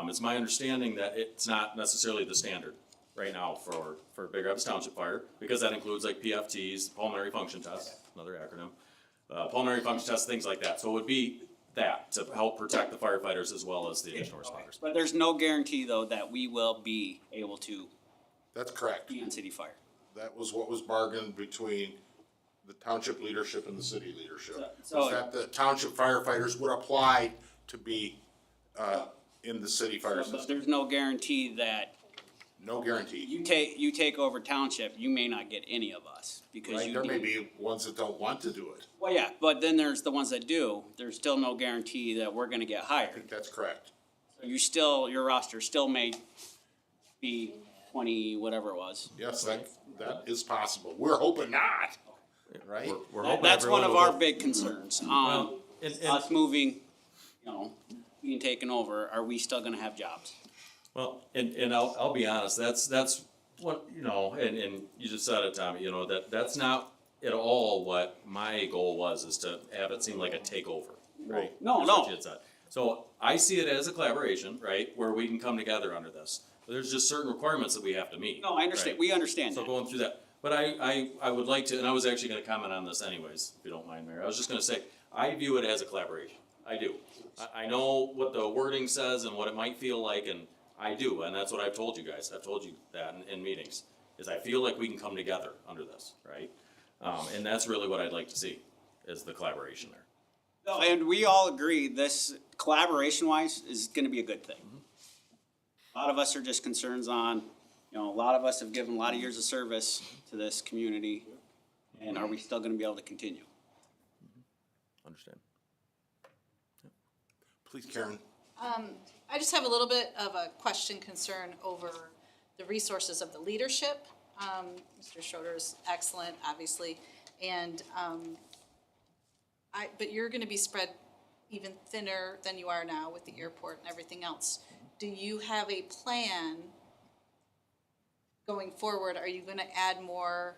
It's my understanding that it's not necessarily the standard right now for Big Rapids Township Fire, because that includes like PFTs, pulmonary function test, another acronym, pulmonary function test, things like that. So it would be that to help protect the firefighters as well as the additional responders. But there's no guarantee though that we will be able to. That's correct. Be on city fire. That was what was bargained between the township leadership and the city leadership. So- Was that the township firefighters would apply to be, in the city fire But system. there's no guarantee that No guarantee. you take over township, you may not get any of us because Right, you there may need- be ones that don't want to do it. Well, yeah, but then there's the ones that do. There's still no guarantee that we're gonna get I hired. think that's correct. Your roster still may be 20, whatever it was. Yes, that is possible. We're hoping not, right? We're hoping That's one everyone of will our go- big concerns. Well, and- Us moving, being taken over, are we still gonna have jobs? Well, and I'll be honest, that's what, and you just said it, Tommy, that's not at all what my goal was, is to have it seem like a takeover. Right. No, Is what no. you had said. So I see it as a collaboration, right, where we can come together under this. But there's just certain requirements that we have to meet. No, I understand, right? we understand So that. going through that, but I would like to, and I was actually gonna comment on this anyways, if you don't mind, Mayor. I was just gonna say, I view it as a collaboration. I do. I know what the wording says and what it might feel like, and I do, and that's what I've told you guys. I've told you that in meetings, is I feel like we can come together under this, right? And that's really what I'd like to see, is the collaboration there. No, and we all agree, this collaboration wise is gonna be a good thing. A lot of us are just concerns on, you know, a lot of us have given a lot of years of service to this community, and are we still gonna be able to continue? Understand. Please, Karen. I just have a little bit of a question, concern over the resources of the leadership. Mr. Schroeder is excellent, obviously, and, but you're gonna be spread even thinner than you are now with the airport and everything else. Do you have a plan going forward? Are you gonna add more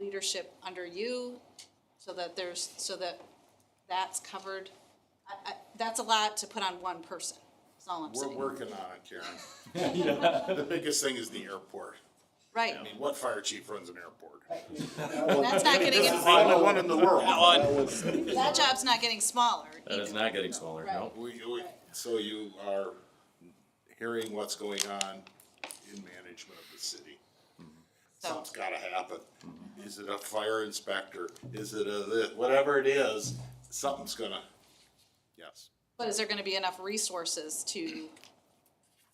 leadership under you so that that's covered? That's a lot to put on one person, that's all I'm We're saying. working on it, Karen. The biggest thing is the airport. Right, I mean, what fire chief runs an airport? that's not getting, The only one in the world. that job's not getting smaller. That is not getting smaller, no. So you are hearing what's going on in management of the city. Something's gotta happen. Is it a fire inspector? Is it whatever it is, something's gonna, yes. But is there gonna be enough resources to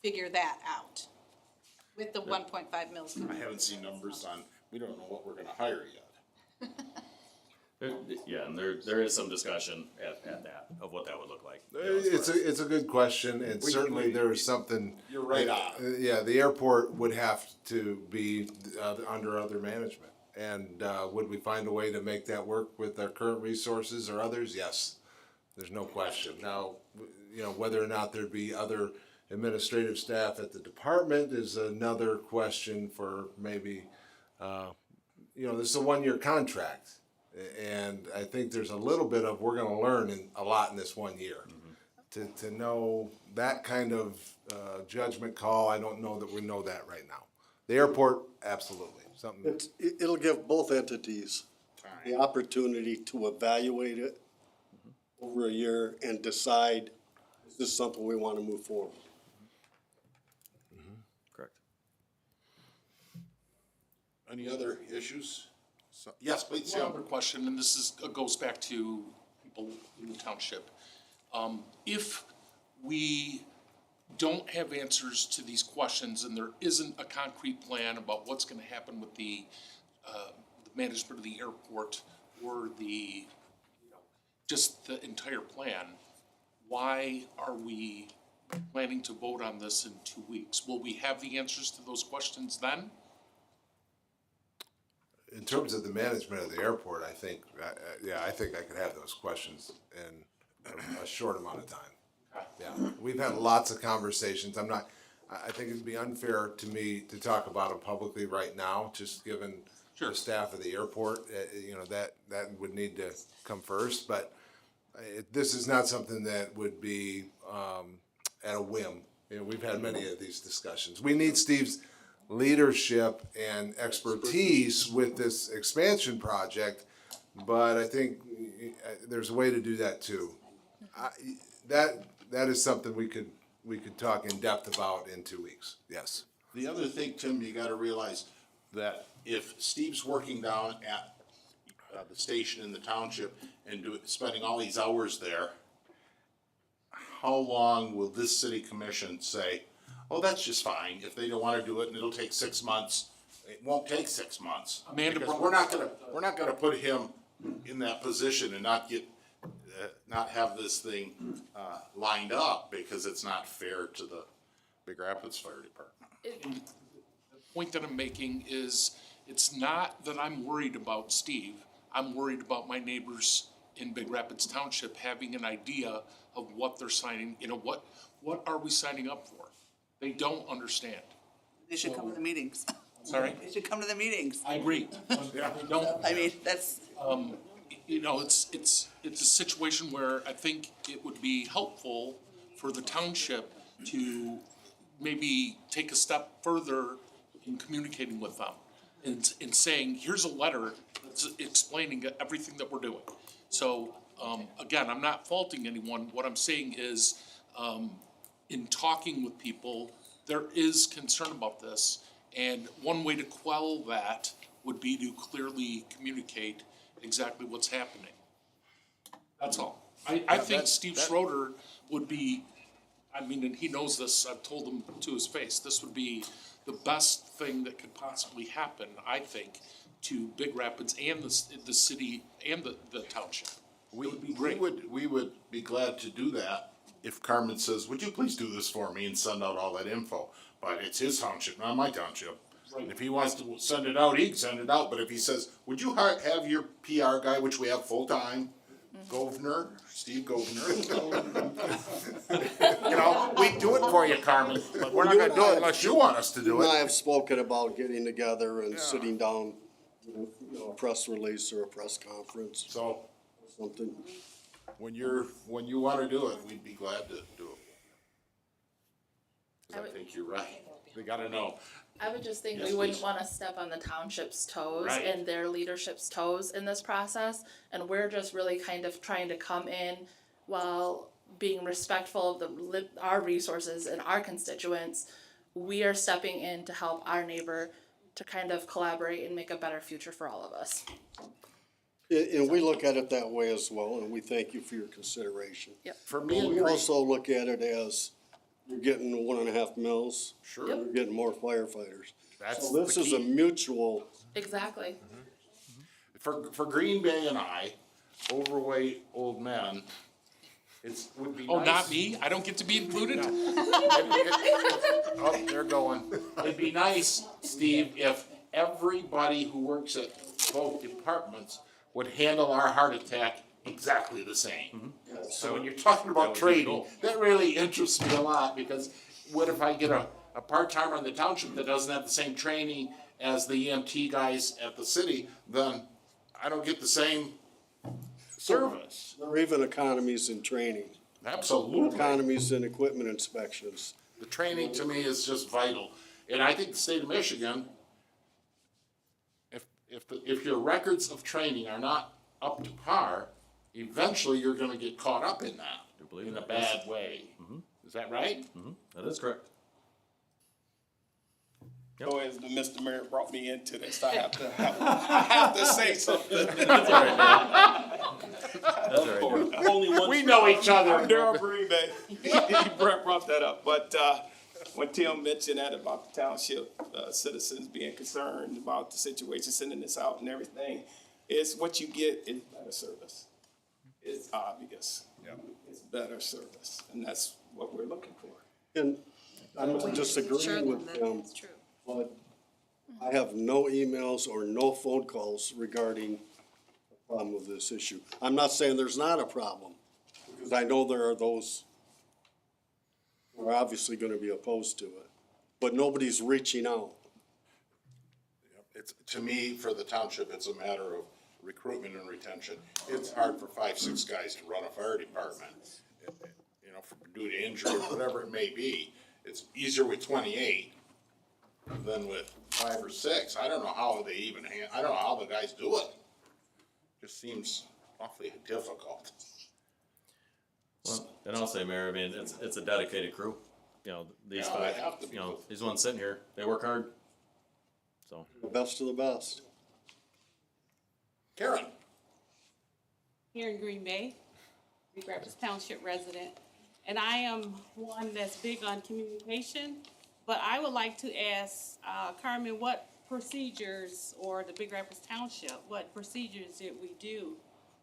figure that out with the 1.5 mils? I haven't seen numbers on, we don't know what we're gonna hire yet. Yeah, and there is some discussion at that, of what that would look like. It's a good question, and certainly there is something. You're right on. Yeah, the airport would have to be under other management. And would we find a way to make that work with our current resources or others? Yes, there's no question. Now, you know, whether or not there'd be other administrative staff at the department is another question for maybe, you know, this is a one-year contract. And I think there's a little bit of, we're gonna learn a lot in this 1 year. To know that kind of judgment call, I don't know that we know that right now. The airport, absolutely, something. It'll give both entities the opportunity to evaluate it over a year and decide, is this something we wanna move forward? Correct. Any other issues? Yes, please, One other question, and this goes back to people in the township. If we don't have answers to these questions and there isn't a concrete plan about what's gonna happen with the management of the airport or just the entire plan, why are we planning to vote on this in 2 weeks? Will we have the answers to those questions then? In terms of the management of the airport, I think, I think I could have those questions in a short amount of time. Yeah, we've had lots of conversations. I think it'd be unfair to me to talk about them publicly right now, just given the staff of the airport. You know, that would need to come first, but this is not something that would be at a whim. You know, we've had many of these discussions. We need Steve's leadership and expertise with this expansion project, but I think there's a way to do that too. That is something we could talk in depth about in 2 weeks, yes. The other thing, Tim, you gotta realize that if Steve's working down at the station in the township and spending all these hours there, how long will this city commission say, oh, that's just fine, if they don't wanna do it and it'll take 6 months, it won't take 6 months. Amanda, Because we're not gonna put him in that position and not have this thing, lined up, because it's not fair to the Big Rapids Fire Department. The point that I'm making is, it's not that I'm worried about Steve, I'm worried about my neighbors in Big Rapids Township having an idea of what they're signing, what are we signing up for? They don't understand. They should come to the meetings. Sorry? They should come to the meetings. I agree. Don't. I mean, that's, You know, it's a situation where I think it would be helpful for the township to maybe take a step further in communicating with them. In saying, here's a letter that's explaining everything that we're doing. So, again, I'm not faulting anyone. What I'm saying is, in talking with people, there is concern about this. And one way to quell that would be to clearly communicate exactly what's happening. That's all. I think Steve Schroeder would be, I mean, and he knows this, I've told him to his face, this would be the best thing that could possibly happen, I think, to Big Rapids and the city and the township. We would be glad to do that if Carmen says, would you please do this for me and send out all that info? But it's his township, not my township. Right. And if he wants to send it out, he can send it out, but if he says, would you have your PR guy, which we have full-time, Governor, Steve Governor. You know, we do it for you, Carmen, but we're not gonna do it unless you want us to do You and I it. have spoken about getting together and sitting down, you know, a press release or a press conference. So, something. when you wanna do it, we'd be glad to do it. 'Cause I think you're right, they gotta know. I would just think Yes, we wouldn't please. wanna step on the township's toes Right. and their leadership's toes in this process. And we're just really kind of trying to come in while being respectful of our resources and our constituents. We are stepping in to help our neighbor to kind of collaborate and make a better future for all of us. And we look at it that way as well, and we thank you for your consideration. Yep. For But me and we Green, also look at it as you're getting 1.5 mils. Sure. Yep. You're getting more firefighters. That's So this the is a key. mutual, Exactly. For Green Bay and I, overweight old men, would be nice. Oh, not me? I don't get to be included? Oh, they're going. It'd be nice, Steve, if everybody who works at both departments would handle our heart attack exactly the same. So when you're talking about That would be the training, goal. that really interests me a lot, because what if I get a part-timer in the township that doesn't have the same training as the EMT guys at the city, then I don't get the same service. there are even economies in training. Absolutely. Economies in equipment inspections. The training to me is just vital. And I think the state of Michigan, if your records of training are not up to par, eventually you're gonna get caught up in that, believe in a that. bad way. Is that right? That is correct. So as the Mr. Mayor brought me into this, I have to say something. That's all right, Dan. That's all right, Dan. Only one. We know each other. I'm Darryl Green Bay. He brought that up, but when Tim mentioned that about the township citizens being concerned about the situation, sending this out and everything, is what you get is better service. It's obvious. It's better service, and that's what we're looking for. And I'm not disagreeing with them, but I have no emails or no phone calls regarding the problem of this issue. I'm not saying there's not a problem, because I know there are those who are obviously gonna be opposed to it, but nobody's reaching out. It's, to me, for the township, it's a matter of recruitment and retention. It's hard for 5, 6 guys to run a fire department, you know, due to injury or whatever it may be. It's easier with 28 than with 5 or 6. I don't know how they even, I don't know how the guys do it. Just seems awfully difficult. Well, and I'll say, Mayor, I mean, it's a dedicated crew. You know, these Yeah, they five, have to be. you know, these ones sitting here, they work hard. So, The best of the best. Karen? Here in Green Bay, Big Rapids Township resident, and I am one that's big on communication. But I would like to ask Carmen, what procedures, or the Big Rapids Township, what procedures did we do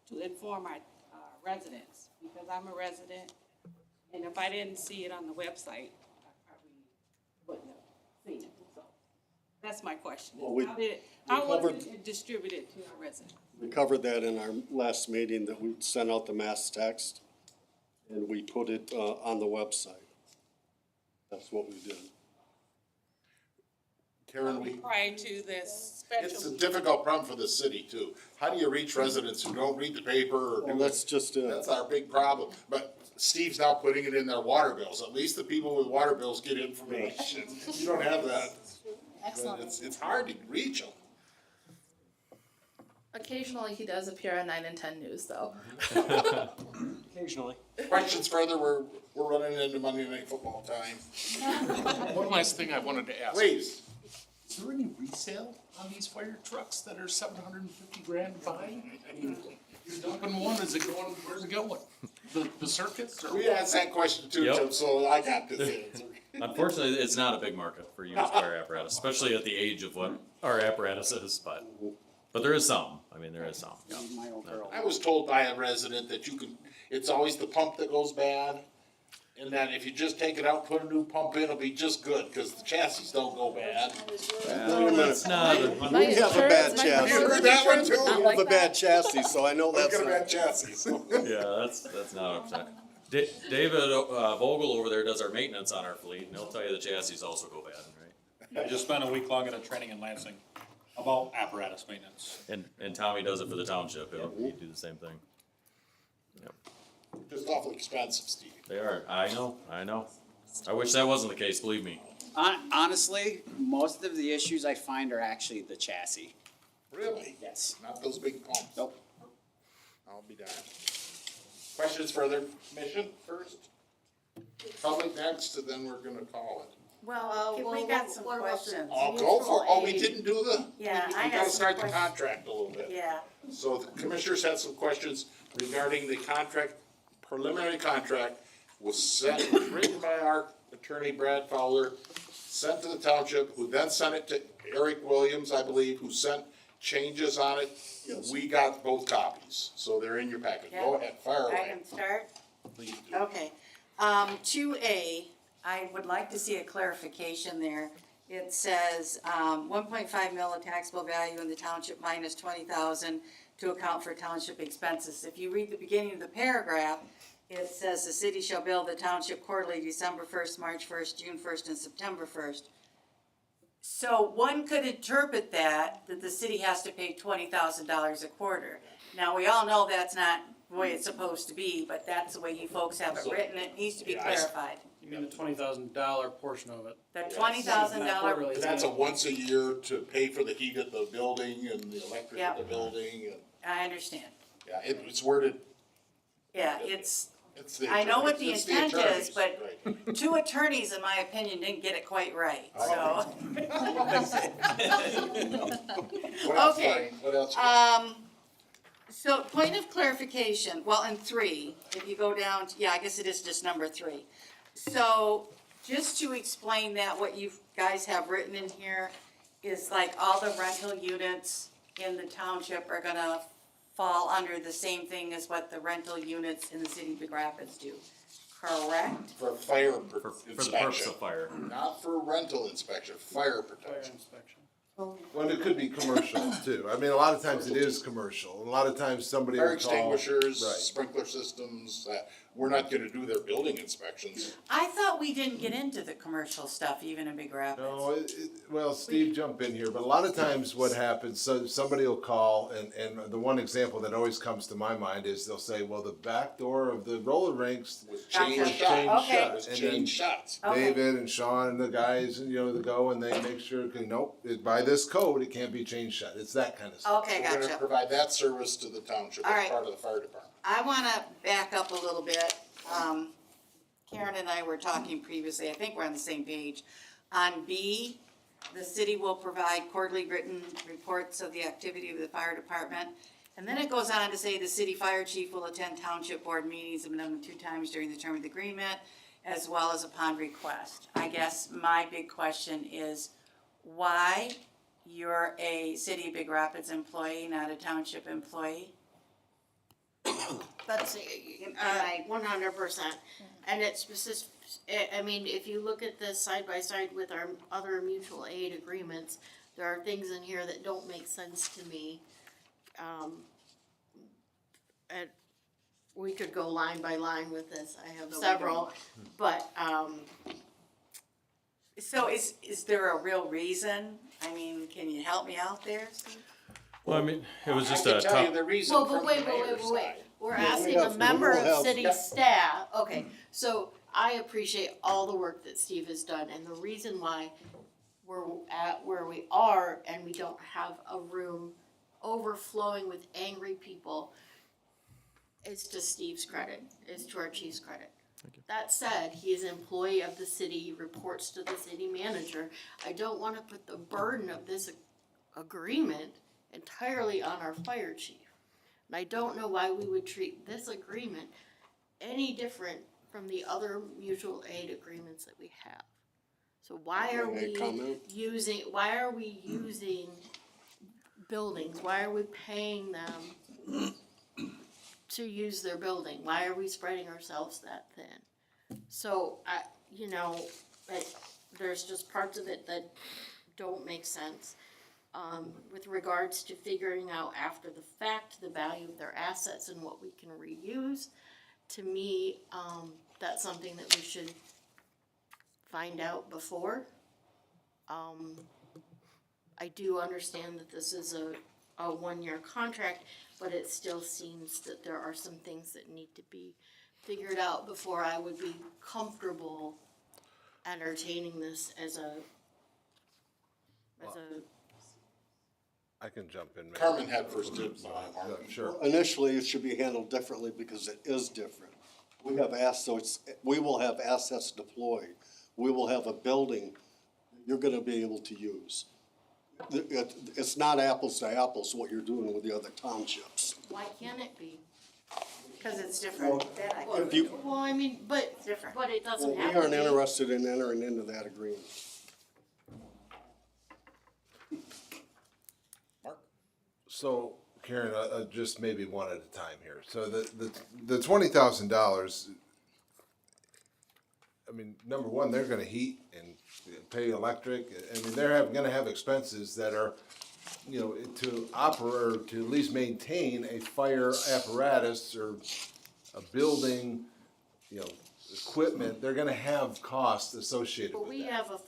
to inform our residents? Because I'm a resident, and if I didn't see it on the website, I probably wouldn't have seen it. So that's my question. Well, How was covered- it distributed to our residents? We covered that in our last meeting, that we sent out the mass text, and we put it on the website. That's what we did. Karen, we, prior to this it's a special. difficult problem for the city too. How do you reach residents who don't read the paper or Well, do that's just, That's our big problem. But Steve's now putting it in their water bills. At least the people with water bills get information. You don't have that. Excellent. It's hard to reach them. Occasionally he does appear on 9 and 10 News though. Occasionally. Questions further? We're running into Monday Night Football time. One last thing I wanted to ask. Please. Is there any resale on these fire trucks that are 750 grand to buy? I mean, you're dumping one, is it going, where's it going? The circuits or? We asked that question too, Yep. Tim, so I got this answer. Unfortunately, it's not a big market for used fire apparatus, especially at the age of what our apparatus is, but there is some. I mean, there is some, yeah. My old girl. I was told by a resident that you can, it's always the pump that goes bad. And that if you just take it out, put a new pump in, it'll be just good, cause the chassis don't go bad. Wait a minute. Not, We have a bad You chassis. heard that one too? We have a bad chassis, so I know Look that's at a not. bad chassis. yeah, that's not upset. David Vogel over there does our maintenance on our fleet, and he'll tell you the chassis also go bad, right? I just spent a week long at a training in Lansing about apparatus maintenance. And Tommy does it for the township, he'd do the same thing. Yep. Just awfully expensive, Steve. They are, I know. I wish that wasn't the case, believe me. Honestly, most of the issues I find are actually the chassis. Really? Yes. Not those big pumps? Nope. I'll be darned. Questions further? Commission first? Public next, and then we're gonna call it. Well, we got some questions. Oh, go for, oh, we didn't do the? Yeah, we I got gotta some start the questions. contract a little bit. Yeah, So the commissioners had some questions regarding the contract, preliminary contract was sent, was written by our attorney Brad Fowler, sent to the township, who then sent it to Eric Williams, I believe, who sent changes on it. We got both copies, so they're in your packet. Go ahead, fire I away. can start? Please do. Okay. 2A, I would like to see a clarification there. It says, 1.5 mil of taxable value in the township minus 20,000 to account for township expenses. If you read the beginning of the paragraph, it says the city shall bill the township quarterly December 1st, March 1st, June 1st, and September 1st. So one could interpret that the city has to pay $20,000 a quarter. Now, we all know that's not the way it's supposed to be, but that's the way you folks have it written. It needs to be clarified. You mean the $20,000 portion of it? The $20,000, And that's a once a year to pay for the heat of the building and the electric Yep. of the building and, I understand. yeah, it's worded, Yeah, it's, it's the. I know what the it's intent is, attorneys, but right. two attorneys, in my opinion, didn't get it quite right, so. What else, Okay. Brian? What else? you got? So point of clarification, well, in 3, if you go down, yeah, I guess it is just number 3. So, just to explain that, what you guys have written in here is like all the rental units in the township are gonna fall under the same thing as what the rental units in the city of Big Rapids do, correct? For fire For the purpose inspection, of fire. not for rental inspection, fire protection. Well, it could be commercial too. I mean, a lot of times it is commercial. A lot of times somebody Fire will call. extinguishers, Right. sprinkler systems, we're not gonna do their building inspections. I thought we didn't get into the commercial stuff even in Big Rapids. No, well, Steve, jump in here, but a lot of times what happens, so somebody will call, and the one example that always comes to my mind is they'll say, well, the back door of the roller rinks Was Gotcha. changed changed shut. shut. Was And changed then shut. Okay. David and Sean and the guys, you know, they go and they make sure, nope, by this code, it can't be changed shut. It's that kind of stuff. Okay, We're gonna gotcha. provide that service to the township All as right. part of the fire department. I wanna back up a little bit. Karen and I were talking previously, I think we're on the same page. On B, the city will provide quarterly written reports of the activity of the fire department. And then it goes on to say the city fire chief will attend township board meetings a minimum 2 times during the term of the agreement, as well as upon request. I guess my big question is, why you're a city of Big Rapids employee, not a township employee? That's 100%, and it's specific, I mean, if you look at this side by side with our other mutual aid agreements, there are things in here that don't make sense to me. And we could go line by line with this, I have several, but, So is there a real reason? I mean, can you help me out there, Steve? Well, I mean, it was just I a can tell you tough, the reason Well, from but the wait, mayor's side. we're Yeah, we asking a have- member we will of have- city staff, okay, so I appreciate all the work that Steve has done, and the reason why we're at where we are and we don't have a room overflowing with angry people is to Steve's credit, is to our chief's credit. That said, he is an employee of the city, he reports to the city manager. I don't wanna put the burden of this agreement entirely on our fire chief. And I don't know why we would treat this agreement any different from the other mutual aid agreements that we have. So why are Any we comment? using buildings, why are we paying them to use their building? Why are we spreading ourselves that thin? So there's just parts of it that don't make sense. With regards to figuring out after the fact the value of their assets and what we can reuse, to me, that's something that we should find out before. I do understand that this is a 1-year contract, but it still seems that there are some things that need to be figured out before I would be comfortable entertaining this as a I can jump in, maybe. Carmen had first dibs on it, Mark. Sure. Initially, it should be handled differently because it is different. We have we will have assets deployed. We will have a building you're gonna be able to use. It's not apples to apples what you're doing with the other townships. why can't it be? Cause it's different. If you, Well, I mean, but it well, doesn't we have to aren't be. interested in entering into that agreement. So, Karen, just maybe one at a time here. So the $20,000, I mean, number one, they're gonna heat and pay electric. I mean, gonna have expenses that are, to operate, or to at least maintain a fire apparatus or a building, equipment. They're gonna have costs associated But with we that. have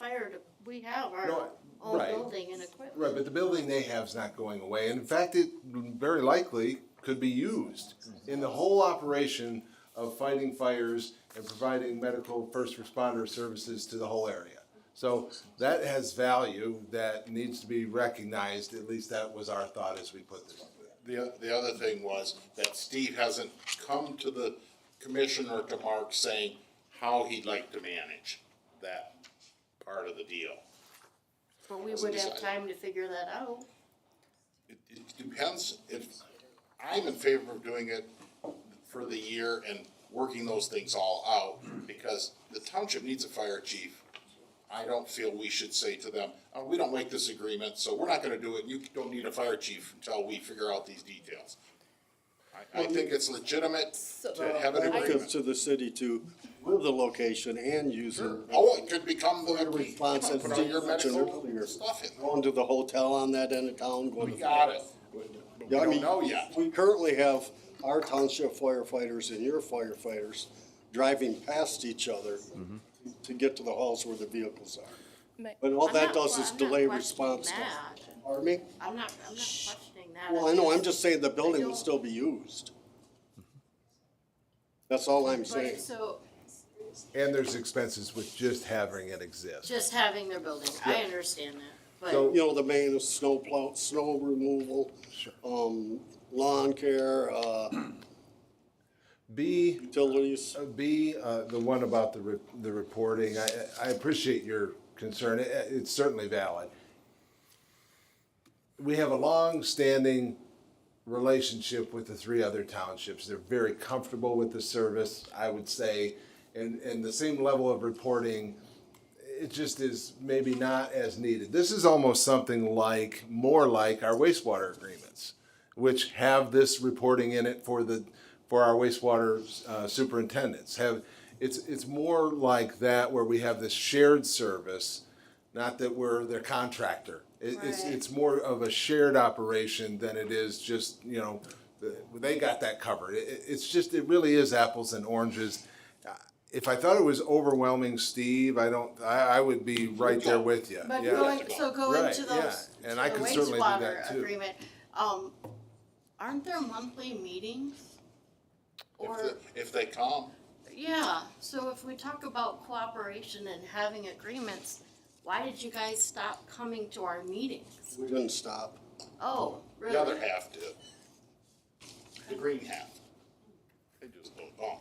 we have our No, own right. building and equipment. Right, but the building they have is not going away, and in fact, it very likely could be used in the whole operation of fighting fires and providing medical first responder services to the whole area. So that has value that needs to be recognized, at least that was our thought as we put this. The other thing was that Steve hasn't come to the commission or to Mark saying how he'd like to manage that part of the deal. But we would have time to figure that out. It depends if, I'm in favor of doing it for the year and working those things all out, because the township needs a fire chief. I don't feel we should say to them, oh, we don't like this agreement, so we're not gonna do it, you don't need a fire chief until we figure out these details. I think it's legitimate to have an Relative agreement. to the city to move the location and use it. Oh, it could become the, Response as put all your Steve mentioned medical earlier. stuff in there. Going to the hotel on that end of town, going We to. got it. Yeah, I We mean, don't know yet. We currently have our township firefighters and your firefighters driving past each other to get to the halls where the vehicles are. But all I'm that not- does well, is I'm not delay questioning response time. that. Pardon me? I'm not questioning that. Well, I know, I'm just saying the building will still be used. That's all I'm saying. But so, And there's expenses with just having it exist. just having their building, I understand that, but. You know, the main is snow removal, lawn care, B, utilities. the one about the reporting, I appreciate your concern, it's certainly valid. We have a long-standing relationship with the 3 other townships, they're very comfortable with the service, I would say, and the same level of reporting, it just is maybe not as needed. This is almost something like, more like our wastewater agreements, which have this reporting in it for our wastewater superintendents. It's more like that, where we have this shared service, not that we're their contractor. It's more of a shared operation than it is just, they got that covered. It really is apples and oranges. if I thought it was overwhelming, Steve, I would be right there with you. But Yeah. go Right, into those, and I the can certainly do that wastewater too. agreement, aren't there monthly meetings? Or, If they come, yeah, so if we talk about cooperation and having agreements, why did you guys stop coming to our meetings? We didn't stop. Oh, really? the other half did. The green half. They just don't go.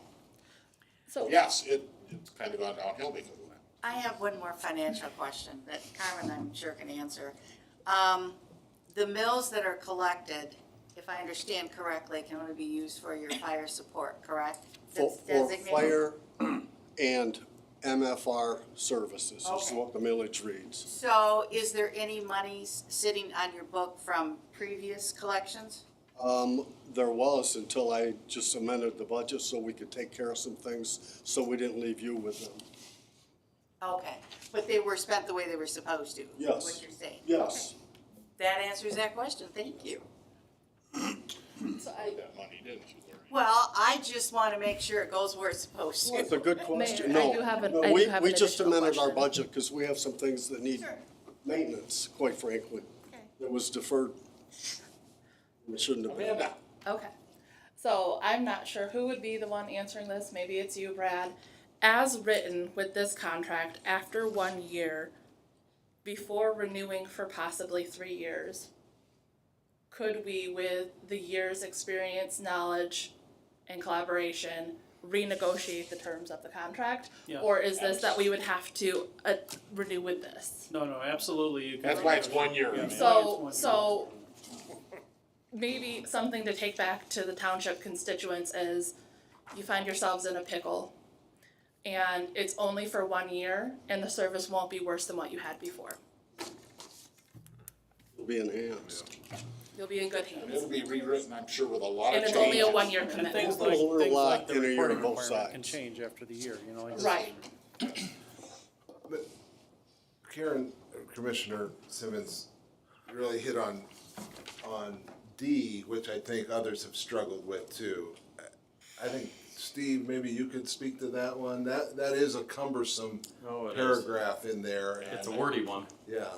So Yes, it's kind of gone downhill because of that. I have one more financial question that Carmen, I'm sure, can answer. The mills that are collected, if I understand correctly, can only be used for your fire support, correct? That's For designated? fire and MFR services is Okay. what the millage reads. So is there any money sitting on your book from previous collections? There was until I just amended the budget so we could take care of some things, so we didn't leave you with them. Okay, but they were spent the way they were supposed to? Yes. What you're saying? Yes. Okay. That answers that question, thank you. That money, didn't you, Larry? Well, I just wanna make sure it goes where it's supposed to. It's a good question. Mayor, I No, do have an- no, I do we, have we an just additional amended our question. budget because we have some things that need Sure. maintenance, quite frankly. Okay. It was deferred. It shouldn't have been. Amanda, Okay, so I'm not sure who would be the one answering this, maybe it's you, Brad. As written with this contract, after 1 year, before renewing for possibly 3 years, could we, with the year's experience, knowledge, and collaboration, renegotiate the terms of the contract? Yeah, Or is this that we would have to renew with this? No, absolutely, you can. that's why it's 1 year. Yeah, So maybe something to take back to the township constituents is you find yourselves in a pickle and it's only for 1 year and the service won't be worse than what you had before. It'll be enhanced. You'll be in good And hands. it'll be rewritten, I'm sure, with a lot And of it's only a changes. 1 year And commitment. things There's a like lot the in a year reporting on both requirement can sides. change after the year, you know. Right. But Karen, Commissioner Simmons really hit on D, which I think others have struggled with too. I think, Steve, maybe you could speak to that one. That is a cumbersome Oh, it is. paragraph in there. It's a and- wordy one. Yeah.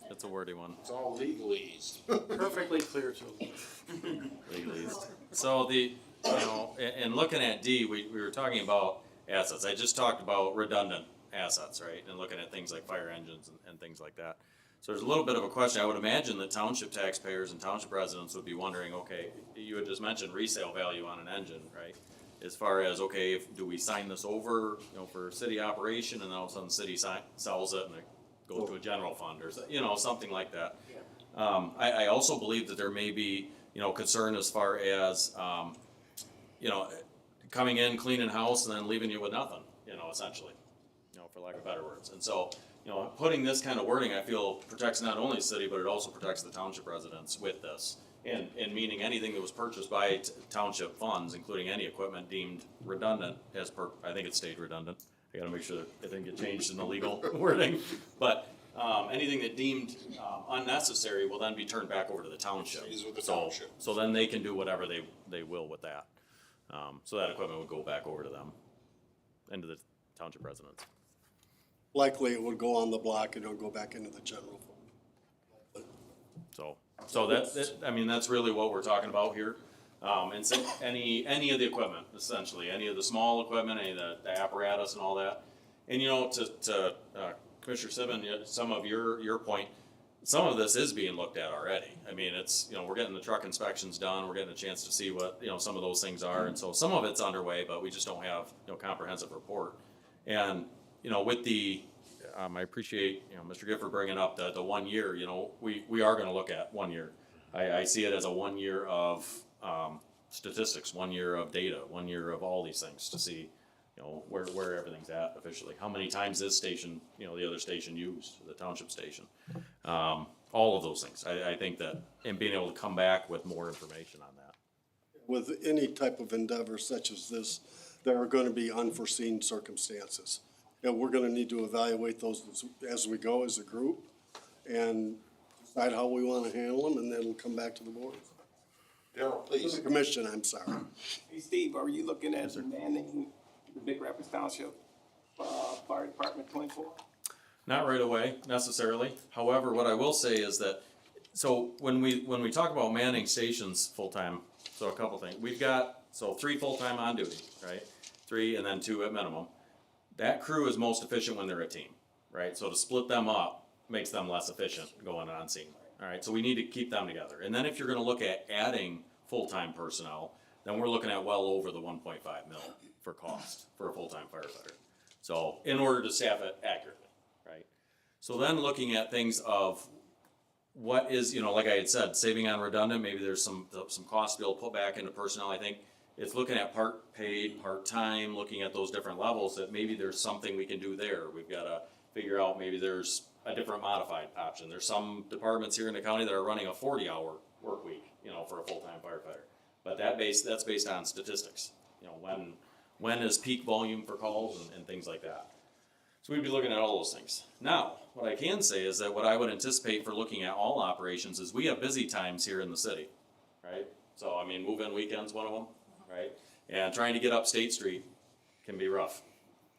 It's a wordy one. It's all legalese. Perfectly clear to them. Legalese. So in looking at D, we were talking about assets. I just talked about redundant assets, right? And looking at things like fire engines and things like that. So there's a little bit of a question. I would imagine that township taxpayers and township residents would be wondering, okay, you had just mentioned resale value on an engine, right? As far as, okay, do we sign this over, for city operation and then all of a sudden the city sells it and it goes to a general fund or, something like that. I also believe that there may be, concern as far as, coming in, cleaning house and then leaving you with nothing, essentially, for lack of better words. And so, putting this kind of wording, I feel protects not only the city, but it also protects the township residents with this. And meaning anything that was purchased by township funds, including any equipment deemed redundant I think it stayed redundant. I gotta make sure that it didn't get changed in the legal wording. But, anything that deemed, unnecessary will then be turned back over to the township. Stays with the township. So then they can do whatever they will with that. So that equipment would go back over to them and to the township residents. Likely it would go on the block and it'll go back into the general fund. So that's really what we're talking about here. And so any of the equipment, essentially, any of the small equipment, any of the apparatus and all that. And to Commissioner Simmons, some of your point, some of this is being looked at already. I mean, it's, we're getting the truck inspections done, we're getting a chance to see what, some of those things are. And so some of it's underway, but we just don't have, comprehensive report. And, with the, I appreciate, Mr. Gifford bringing up the 1 year, we are gonna look at 1 year. I see it as a 1 year of, statistics, 1 year of data, 1 year of all these things to see, where everything's at officially. How many times this station, the other station used, the township station. All of those things. I think that, and being able to come back with more information on that. With any type of endeavor such as this, there are gonna be unforeseen circumstances. And we're gonna need to evaluate those as we go as a group and decide how we wanna handle them, and then we'll come back to the board. Daryl, please. The commission, I'm sorry. Hey, Steve, are you looking at demanding the Big Rapids Township, Fire Department 24? Not right away necessarily. However, what I will say is that, so when we talk about manning stations full-time, so a couple things. We've got, 3 full-time on duty, right? 3 and then 2 at minimum. That crew is most efficient when they're a team, right? So to split them up makes them less efficient going on scene. All right, so we need to keep them together. And then if you're gonna look at adding full-time personnel, then we're looking at well over the 1.5 mil for cost for a full-time firefighter. So in order to staff it accurately, right? So then looking at things of what is, like I had said, saving on redundant, maybe there's some cost to be able to put back into personnel. I think it's looking at part paid, part-time, looking at those different levels, that maybe there's something we can do there. We've gotta figure out, maybe there's a different modified option. There's some departments here in the county that are running a 40-hour work week, for a full-time firefighter. But that's based on statistics, when is peak volume for calls and things like that. So we'd be looking at all those things. Now, what I can say is that what I would anticipate for looking at all operations is we have busy times here in the city, right? So, I mean, move-in weekend's one of them, right? And trying to get up State Street can be rough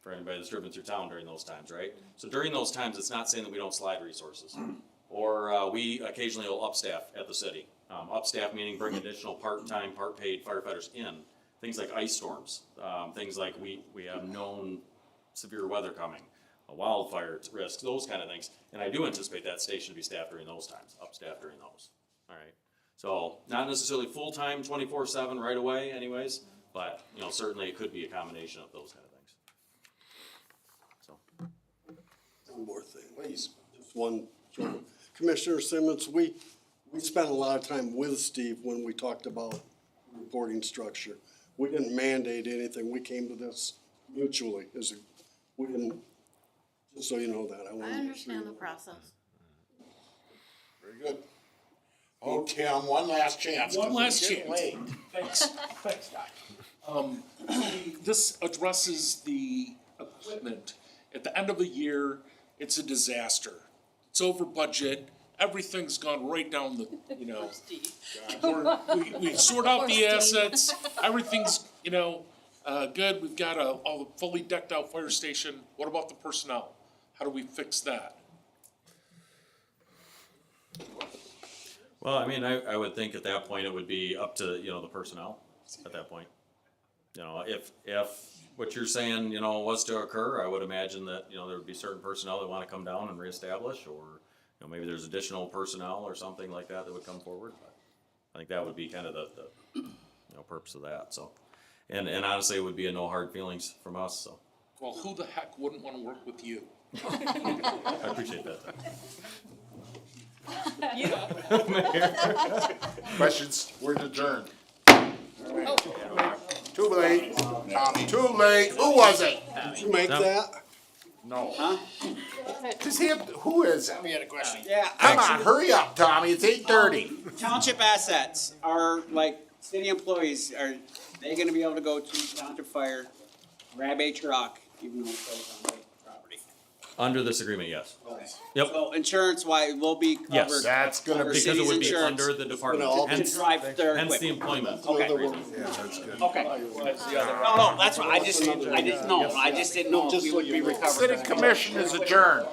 for anybody that's driven through town during those times, right? So during those times, it's not saying that we don't slide resources. Or we occasionally will upstaff at the city. Upstaff meaning bring additional part-time, part-paid firefighters in. Things like ice storms, things like we have known severe weather coming, a wildfire risk, those kind of things. And I do anticipate that station to be staffed during those times, upstaffed during those, all right? So not necessarily full-time 24/7 right away anyways, but, certainly it could be a combination of those kind of things. So. One more thing, please. Just one, Commissioner Simmons, we spent a lot of time with Steve when we talked about reporting structure. We didn't mandate anything, we came to this mutually, we didn't, just so you know that. I understand the process. Very good. Oh, Tim, one last chance. One 'cause last it's getting chance. late. Thanks, Doc. This addresses the equipment. At the end of the year, it's a disaster. It's over budget. Everything's gone right down the, we sort out the assets. Everything's, good. We've got a fully decked out fire station. What about the personnel? How do we fix that? Well, I mean, I would think at that point it would be up to, the personnel at that point. If what you're saying, was to occur, I would imagine that, there would be certain personnel that wanna come down and reestablish, or, maybe there's additional personnel or something like that would come forward. But I think that would be kind of the purpose of that, so. And honestly, it would be a no hard feelings from us, so. Well, who the heck wouldn't wanna work with you? I appreciate that. Questions? We're adjourned. Too late, Tommy, too late. Who was it? Did you make that? No. Huh? Does he have, who is it? We had a question. Yeah. Come on, hurry up, Tommy, it's 8:30. Township assets are like city employees, are they gonna be able to go to township fire, grab a truck, even though it's on lake property? Under this agreement, yes. Okay. Yep. So insurance wise will be covered. Yes. That's gonna under be, Because it city's would be insurance under the department, all hence, to drive their hence the equipment. employment. Okay. reason. Yeah, that's good. Okay. No, that's what, I just didn't know, I just didn't know if we would be recovered. City Commission is adjourned.